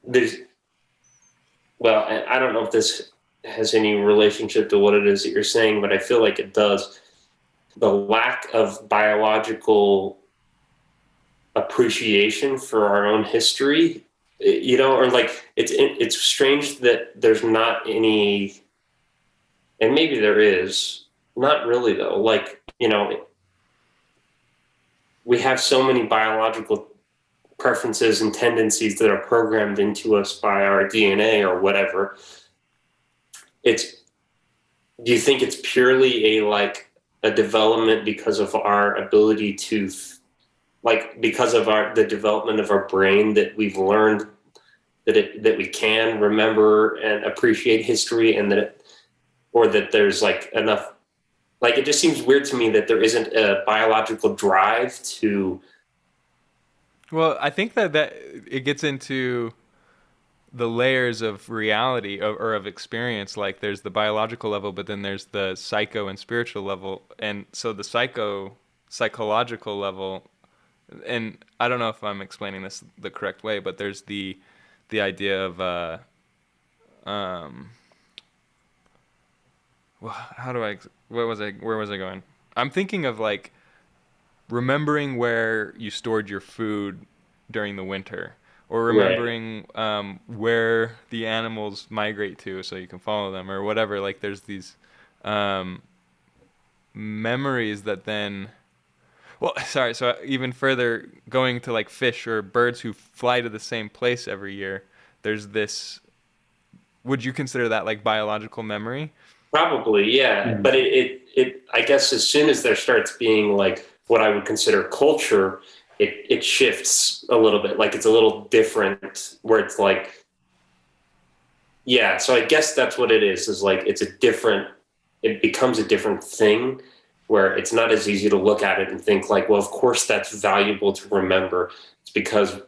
there's, well, and I don't know if this has any relationship to what it is that you're saying, but I feel like it does. The lack of biological appreciation for our own history, or like it's strange that there's not any, and maybe there is, not really though. Like, we have so many biological preferences and tendencies that are programmed into us by our DNA or whatever. Do you think it's purely a development because of our ability to, because of the development of our brain, that we've learned that we can remember and appreciate history, and or that there's enough, it just seems weird to me that there isn't a biological drive to. Well, I think that it gets into the layers of reality or of experience. Like there's the biological level, but then there's the psycho and spiritual level. And so the psychological level, and I don't know if I'm explaining this the correct way, but there's the idea of well, where was I going? I'm thinking of remembering where you stored your food during the winter, or remembering where the animals migrate to so you can follow them, or whatever. Like there's these memories that then, well, sorry, so even further, going to fish or birds who fly to the same place every year, there's this, would you consider that biological memory? Probably, yeah. But it I guess as soon as there starts being what I would consider culture, it shifts a little bit. It's a little different, where it's yeah. So I guess that's what it is it becomes a different thing, where it's not as easy to look at it and think well, of course that's valuable to remember. It's because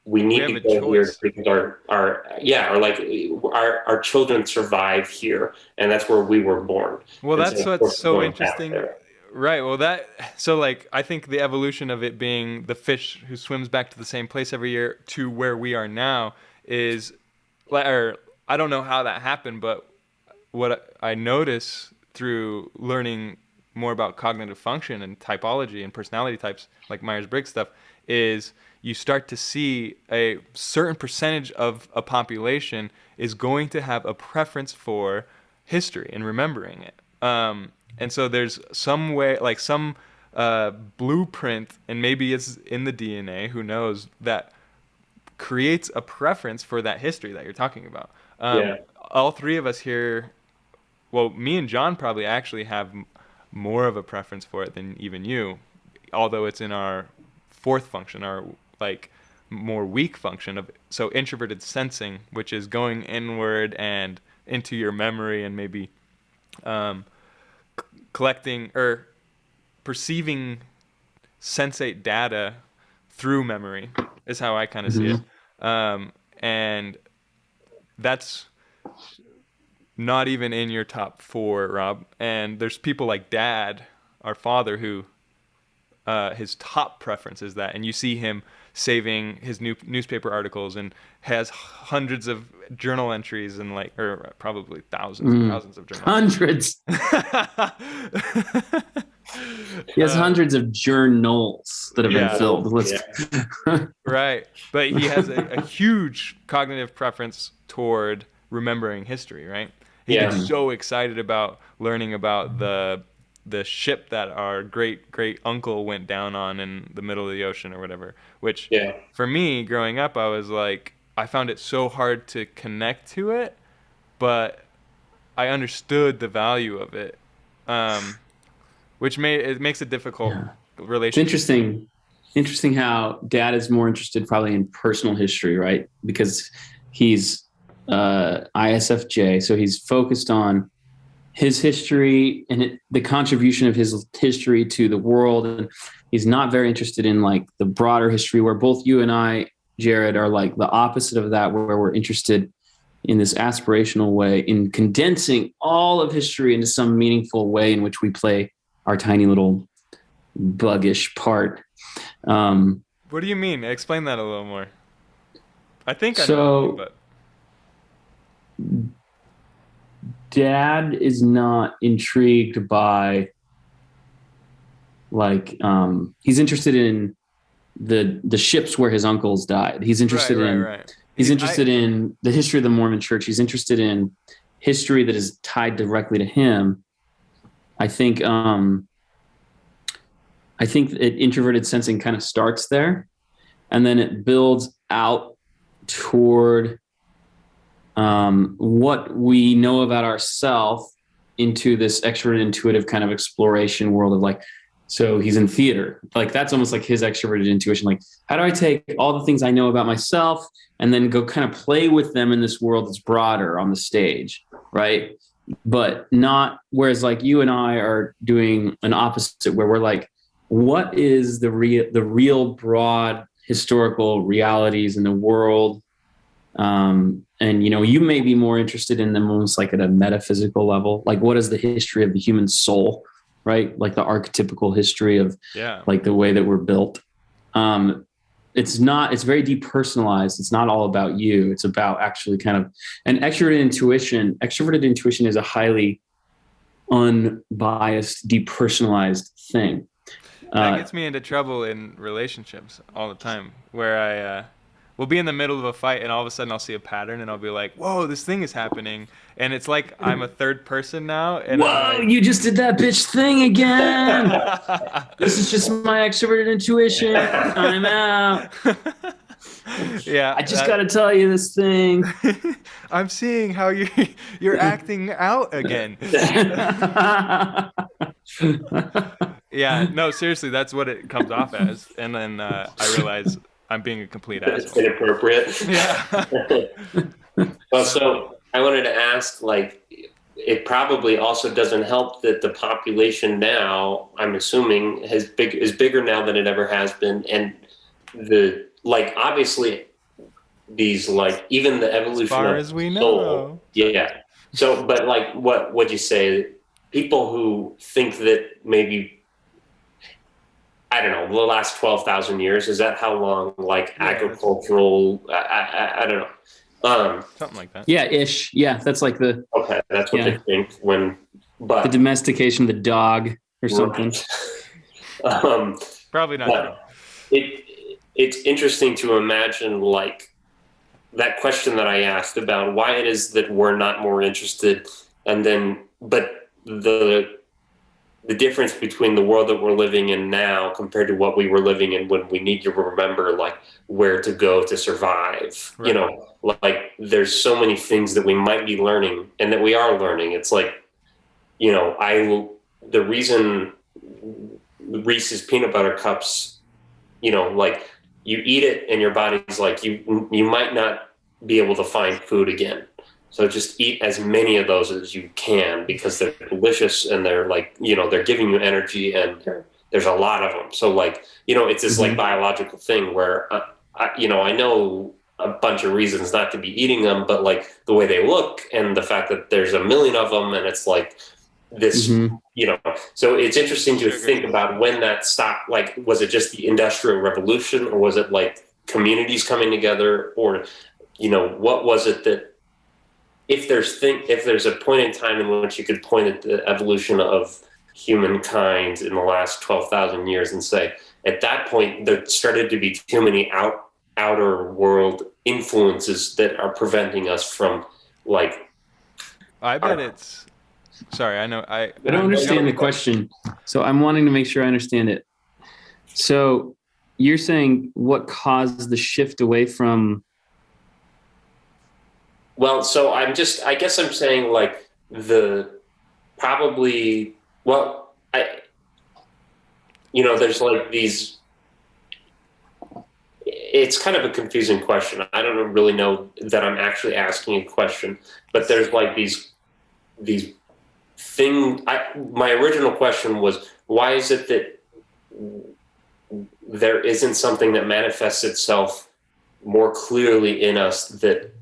we need to go here because our children survive here, and that's where we were born. Well, that's what's so interesting. Right. Well, I think the evolution of it being the fish who swims back to the same place every year to where we are now is, or I don't know how that happened, but what I notice through learning more about cognitive function and typology and personality types, like Myers-Briggs stuff, is you start to see a certain percentage of a population is going to have a preference for history and remembering it. And so there's some way, some blueprint, and maybe it's in the DNA, who knows, that creates a preference for that history that you're talking about. All three of us here, well, me and John probably actually have more of a preference for it than even you, although it's in our fourth function, our more weak function of introverted sensing, which is going inward and into your memory and maybe collecting or perceiving sensate data through memory is how I kind of see it. And that's not even in your top 4, Rob. And there's people like Dad, our father, who his top preference is that, and you see him saving his newspaper articles and has hundreds of journal entries and or probably thousands and thousands of journal hundreds. He has hundreds of journals that have been filled. Right, but he has a huge cognitive preference toward remembering history. Right, he gets so excited about learning about the the ship that our great uncle went down on in the middle of the ocean or whatever. Which, Yeah. for me, growing up, I was like, I found it so hard to connect to it, but I understood the value of it, which makes a difficult Yeah. It's relationship. interesting how dad is more interested probably in personal history, right? Because he's ISFJ, so he's focused on his history and the contribution of his history to the world, and he's not very interested in like the broader history, where both you and I, Jared, are like the opposite of that, where we're interested in this aspirational way in condensing all of history into some meaningful way in which we play our tiny little buggish part. What do you mean? Explain that a little more. I think I know what you mean, So but dad is not intrigued by like he's interested in the ships where his uncles died. He's interested right. he's interested in the history of the Mormon church. He's interested in history that is tied directly to him. I think introverted sensing kind of starts there, and then it builds out toward what we know about ourselves into this extroverted intuitive kind of exploration world of like, so he's in theater. Like that's almost like his extroverted intuition. Like, how do I take all the things I know about myself and then go kind of play with them in this world that's broader on the stage, right? But not, whereas like you and I are doing an opposite where we're like, what is the real broad historical realities in the world? And you may be more interested in them almost like at a metaphysical level. Like, what is the history of the human soul, right? Like the archetypical history of like the way that we're built. It's very depersonalized. It's not all about you. It's about actually kind of an extroverted intuition. Extroverted intuition is a highly unbiased, depersonalized thing. That gets me into trouble in relationships all the time, where I will be in the middle of a fight and all of a sudden I'll see a pattern and I'll be like, whoa, this thing is happening. And it's like I'm a third person now. And whoa, you just did that bitch thing again. This is just my extroverted intuition. I'm out. Yeah. I just got to tell you this thing. I'm seeing how you're acting out again. Yeah, no, seriously, that's what it comes off as. And then I realize I'm being a complete asshole. It's inappropriate. Yeah. Well, so I wanted to ask, like, it probably also doesn't help that the population now, I'm assuming, is bigger now than it ever has been, and obviously these even the evolution as far of as we soul, know. yeah. So, but like, what would you say? People who think that maybe, I don't know, the last 12,000 years, is that how long, agricultural, I don't know. Something like that. Yeah, ish. Yeah, that's like the... Okay, that's what they think but... The domestication of the dog or something. Probably not true. It's interesting to imagine, that question that I asked about why it is that we're not more interested, and then, but the difference between the world that we're living in now compared to what we were living in when we need to remember where to go to survive. Right. There's so many things that we might be learning and that we are learning. It's the reason Reese's peanut butter cups, you eat it and your body's you might not be able to find food again. So just eat as many of those as you can because they're delicious and they're they're giving you energy and there's a lot of them. So it's this biological thing where, I know a bunch of reasons not to be eating them, but the way they look and the fact that there's a million of them and it's this, so it's interesting to think about when that stopped. Was it just the Industrial Revolution, or was it communities coming together, or, what was it that, if there's a point in time in which you could point at the evolution of humankind in the last 12,000 years and say, at that point, there started to be too many outer world influences that are preventing us from I bet it's Sorry, I know I don't understand the question. So I'm wanting to make sure I understand it. So you're saying what caused the shift away from? Well, so I guess I'm saying like probably, well, there's like these, it's kind of a confusing question. I don't really know that I'm actually asking a question, but there's like these my original question was, why is it that there isn't something that manifests itself more clearly in us that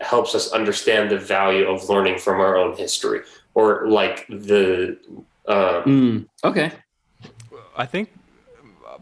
helps us understand the value of learning from our own history, or like Okay. I think,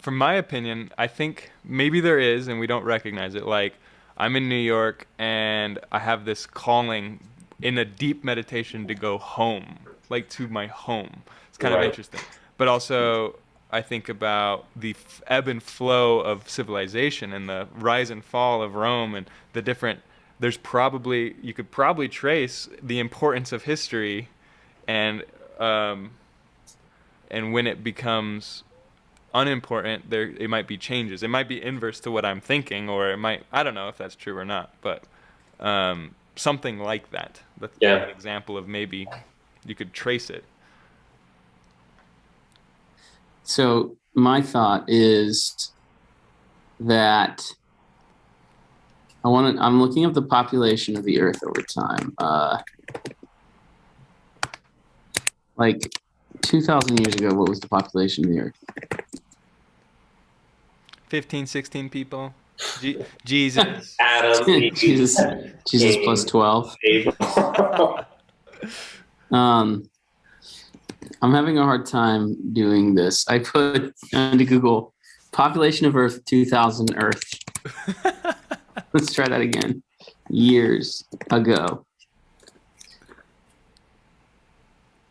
from my opinion, I think maybe there is, and we don't recognize it. Like, I'm in New York, and I have this calling in a deep meditation to go home, like to my home. It's kind of right. interesting. But also, I think about the ebb and flow of civilization and the rise and fall of Rome and the different. You could probably trace the importance of history, and um, and when it becomes unimportant, it might be changes. It might be inverse to what I'm thinking, or it might, I don't know if that's true or not, but something like that. That's Yeah. an example of maybe you could trace it. So my thought is that I'm looking up the population of the Earth over time. Like 2,000 years ago, what was the population of the Earth? 15, 16 people. Jesus. Adam, Jesus plus 12. I'm having a hard time doing this. I put into Google population of Earth 2000 Earth. Let's try that again. Years ago.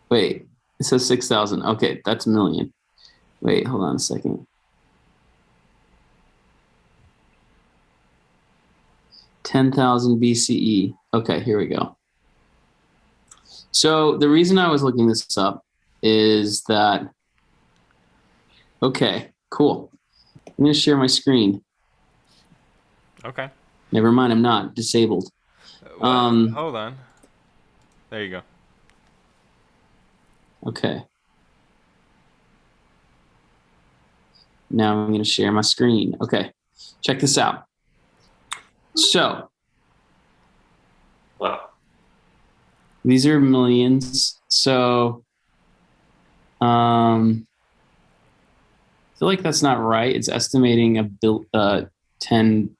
Wait, it says 6,000. Okay, that's a million. Wait, hold on a second. 10,000 BCE. Okay, here we go. So the reason I was looking this up is that, okay, cool. I'm going to share my screen. Okay. Never mind, I'm not disabled. Hold on. There you go. Okay. Now I'm going to share my screen. Okay, check this out. So, wow. These are millions. So, I feel like that's not right. It's estimating 10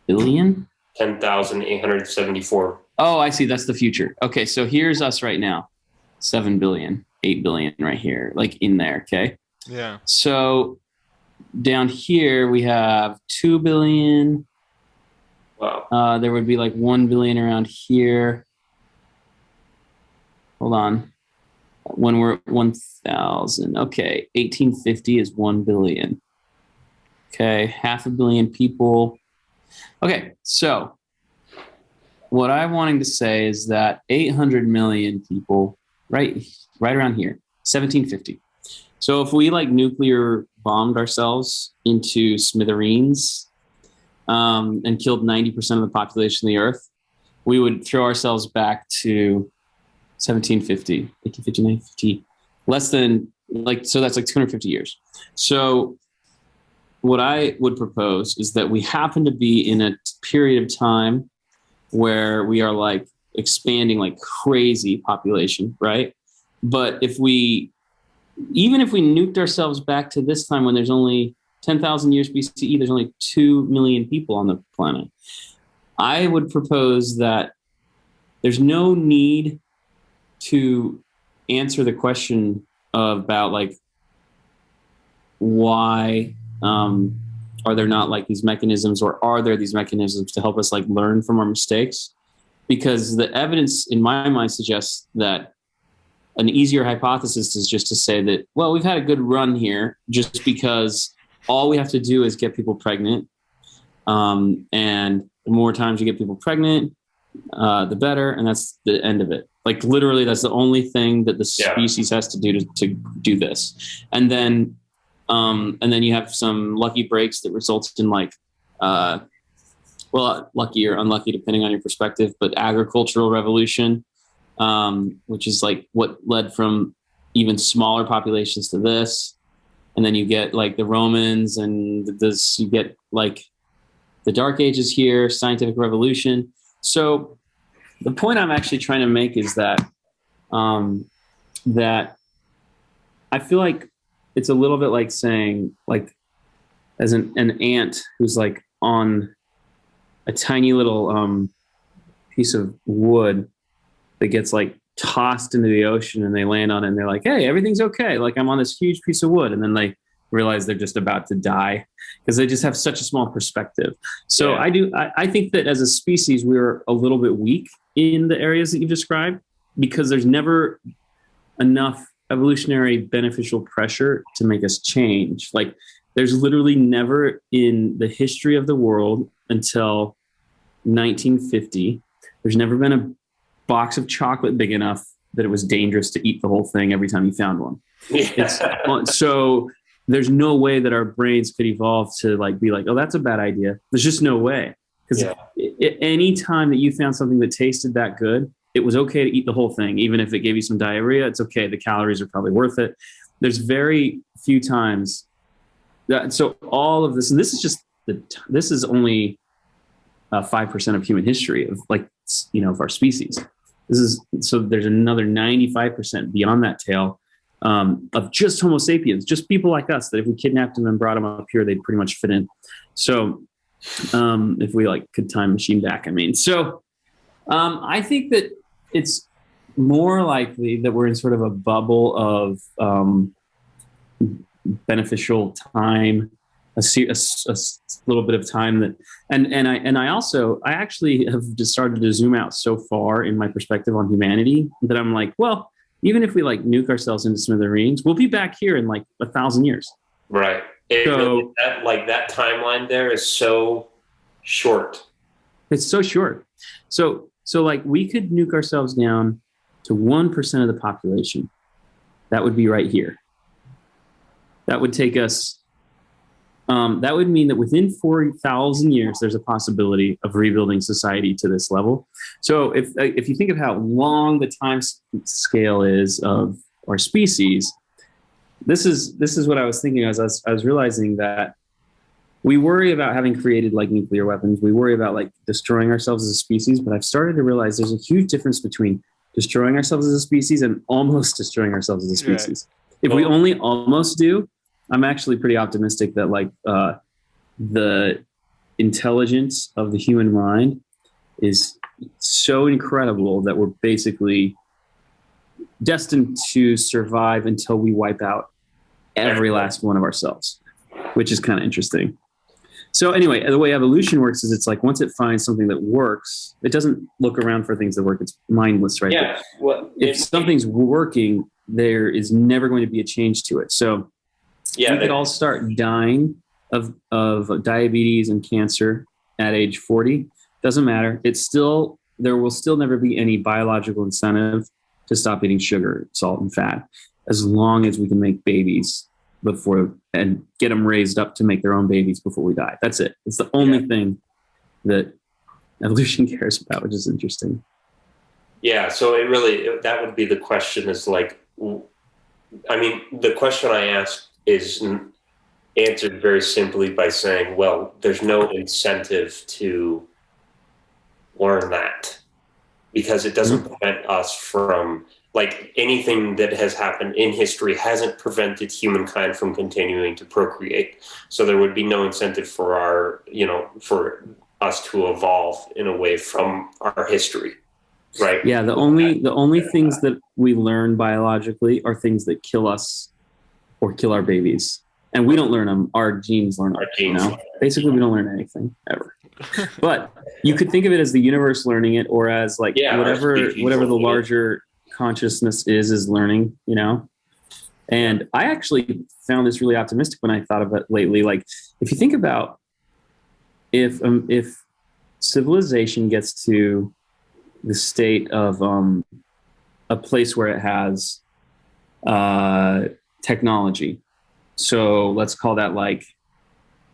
billion. 10,874. Oh, I see. That's the future. Okay, so here's us right now. 7 billion, 8 billion right here, like in there, okay? Yeah. So down here we have 2 billion. Wow. There would be like 1 billion around here. Hold on. When we're at 1,000. Okay, 1850 is 1 billion. Okay, 500 million people. Okay, so what I'm wanting to say is that 800 million people, right around here, 1750. So if we like nuclear bombed ourselves into smithereens and killed 90% of the population of the Earth, we would throw ourselves back to 1750, 1850, 1950, less than like, so that's like 250 years. So what I would propose is that we happen to be in a period of time where we are like expanding like crazy population, right? But even if we nuked ourselves back to this time when there's only 10,000 years BCE, there's only 2 million people on the planet. I would propose that there's no need to answer the question about like why are there not like these mechanisms, or are there these mechanisms to help us like learn from our mistakes? Because the evidence in my mind suggests that an easier hypothesis is just to say that, well, we've had a good run here just because all we have to do is get people pregnant. And the more times you get people pregnant, the better. And that's the end of it. Like literally, that's the only thing that the species has to do to do this. And then you have some lucky breaks that results in like, well, lucky or unlucky, depending on your perspective, but agricultural revolution, which is like what led from even smaller populations to this. And then you get like the Romans and this, you get like the Dark Ages here, scientific revolution. So the point I'm actually trying to make is that, that I feel like it's a little bit like saying, like, as an ant who's like on a tiny little piece of wood that gets like tossed into the ocean, and they land on it and they're like, hey, everything's okay. Like, I'm on this huge piece of wood. And then they realize they're just about to die because they just have such a small perspective. So I think that as a species, we're a little bit weak in the areas that you described, because there's never enough evolutionary beneficial pressure to make us change. Like, there's literally never in the history of the world until 1950, there's never been a box of chocolate big enough that it was dangerous to eat the whole thing every time you found one. So there's no way that our brains could evolve to like be like, oh, that's a bad idea. There's just no way. Because any time that you found something that tasted that good, it was okay to eat the whole thing. Even if it gave you some diarrhea, it's okay. The calories are probably worth it. There's very few times that, so all of this, and this is just this is only 5% of human history of like, of our species. So there's another 95% beyond that tail of just Homo sapiens, just people like us, that if we kidnapped them and brought them up here, they'd pretty much fit in. So if we like could time machine back, I think that it's more likely that we're in sort of a bubble of beneficial time, a little bit of time that, I actually have just started to zoom out so far in my perspective on humanity that I'm like, well, even if we like nuke ourselves into smithereens, we'll be back here in like 1,000 years. Right. So that timeline there is so short. It's so short. So like we could nuke ourselves down to 1% of the population. That would be right here. That would take us, that would mean that within 4,000 years, there's a possibility of rebuilding society to this level. So if you think of how long the time scale is of our species, this is what I was thinking as I was realizing that we worry about having created like nuclear weapons. We worry about like destroying ourselves as a species, but I've started to realize there's a huge difference between destroying ourselves as a species and almost destroying ourselves as a species. Right. If we only almost do, I'm actually pretty optimistic that like the intelligence of the human mind is so incredible that we're basically destined to survive until we wipe out every last one of ourselves, which is kind of interesting. So anyway, the way evolution works is it's like once it finds something that works, it doesn't look around for things that work. It's mindless, right? Yeah. Well, if something's working, there is never going to be a change to it. So we could all start dying of diabetes and cancer at age 40. Doesn't matter. There will still never be any biological incentive to stop eating sugar, salt, and fat, as long as we can make babies and get them raised up to make their own babies before we die. That's it. It's the only thing that evolution cares about, which is interesting. Yeah. So that would be the question is like, the question I asked is answered very simply by saying, well, there's no incentive to learn that because it doesn't prevent us from, like, anything that has happened in history hasn't prevented humankind from continuing to procreate. So there would be no incentive for for us to evolve in a way from our history. Right. Yeah. The only things that we learn biologically are things that kill us or kill our babies. And we don't learn them. Our genes learn them. Basically, we don't learn anything ever. But you could think of it as the universe learning it, or as like whatever the larger consciousness is learning, And I actually found this really optimistic when I thought of it lately. Like, if you think about if civilization gets to the state of a place where it has technology. So let's call that like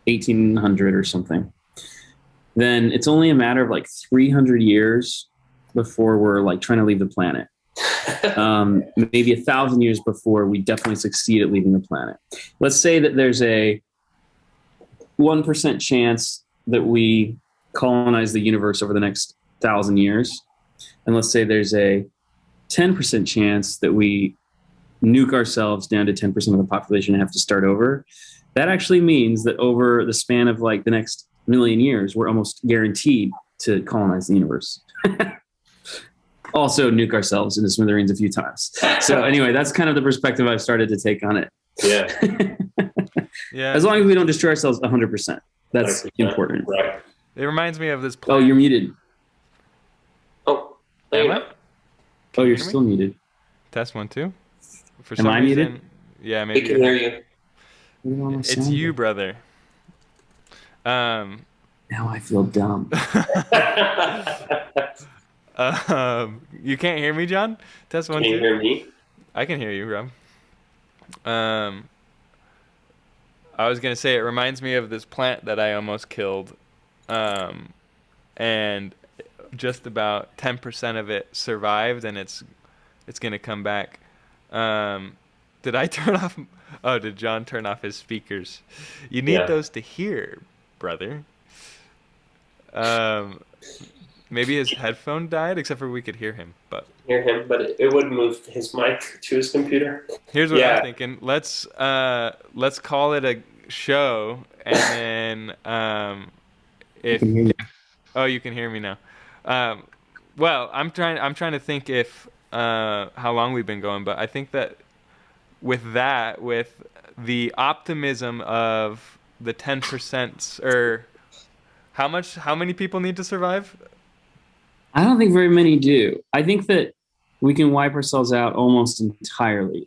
1800 or something. Then it's only a matter of like 300 years before we're like trying to leave the planet. Maybe 1,000 years before we definitely succeed at leaving the planet. Let's say that there's a 1% chance that we colonize the universe over the next 1,000 years. And let's say there's a 10% chance that we nuke ourselves down to 10% of the population and have to start over. That actually means that over the span of like the next million years, we're almost guaranteed to colonize the universe. Also nuke ourselves into smithereens a few times. So anyway, that's kind of the perspective I've started to take on it. Yeah. Yeah. As long as we don't destroy ourselves 100%. That's 100%. Important. Right. It reminds me of this plan. Oh, you're muted. Oh, there you go. Oh, you're still muted. Test 1, 2. For Am I reason, muted? Yeah, maybe. We can hear you. It's you, brother. Now I feel dumb. You can't hear me, John? Test 1, 2. Can you hear me? I can hear you, Rob. I was gonna say it reminds me of this plant that I almost killed, and just about 10% of it survived, and it's gonna come back. Did I turn off? Oh, did John turn off his speakers? You need those to hear, brother. Maybe his headphone died, except for we could hear him. But it would move his mic to his computer. Here's what I'm thinking. Let's call it a show, and then you can hear me now. Well, I'm trying to think if how long we've been going, but I think that with the optimism of the 10%, or how many people need to survive? I don't think very many do. I think that we can wipe ourselves out almost entirely.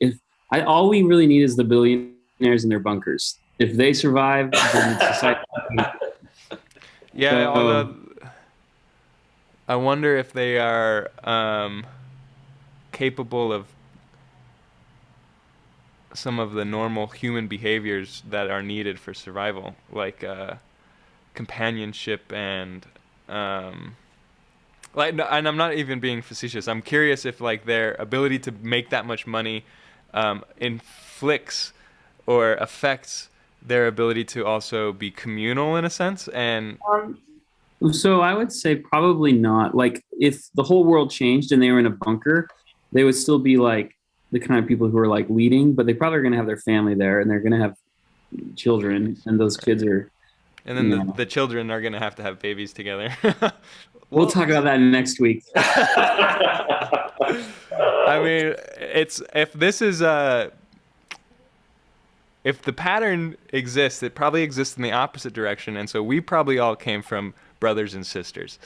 All we really need is the billionaires in their bunkers. If they survive, then society. Yeah, although I wonder if they are capable of some of the normal human behaviors that are needed for survival, like companionship and and I'm not even being facetious. I'm curious if like their ability to make that much money inflicts or affects their ability to also be communal in a sense. And so I would say probably not. Like if the whole world changed and they were in a bunker, they would still be like the kind of people who are like leading, but they probably are going to have their family there and they're going to have children, and those kids are. And then the children are going to have babies together. We'll talk about that next week. I mean, if the pattern exists, it probably exists in the opposite direction, and so we probably all came from brothers and sisters.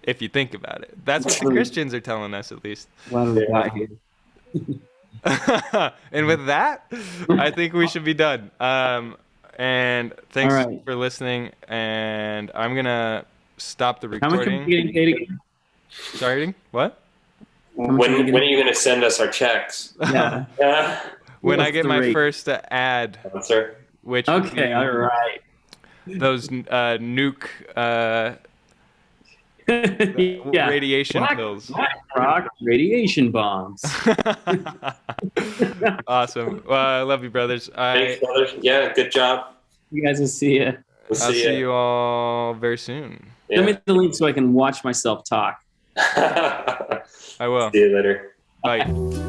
If you think about it, that's what the Christians are telling us, at least. Why do we got here? And with that, I think we should be done. And thanks for listening. And I'm gonna stop the recording. How much are you getting paid again? Sorry, what? When are you gonna send us our checks? Yeah. When I get my first ad, which all right, those nuke radiation pills. Rock radiation bombs. Awesome. Well, I love you, brothers. Thanks, brothers. Yeah, good job. You guys will see you. I'll see you all very soon. Send me the link so I can watch myself talk. I will. See you later. Bye.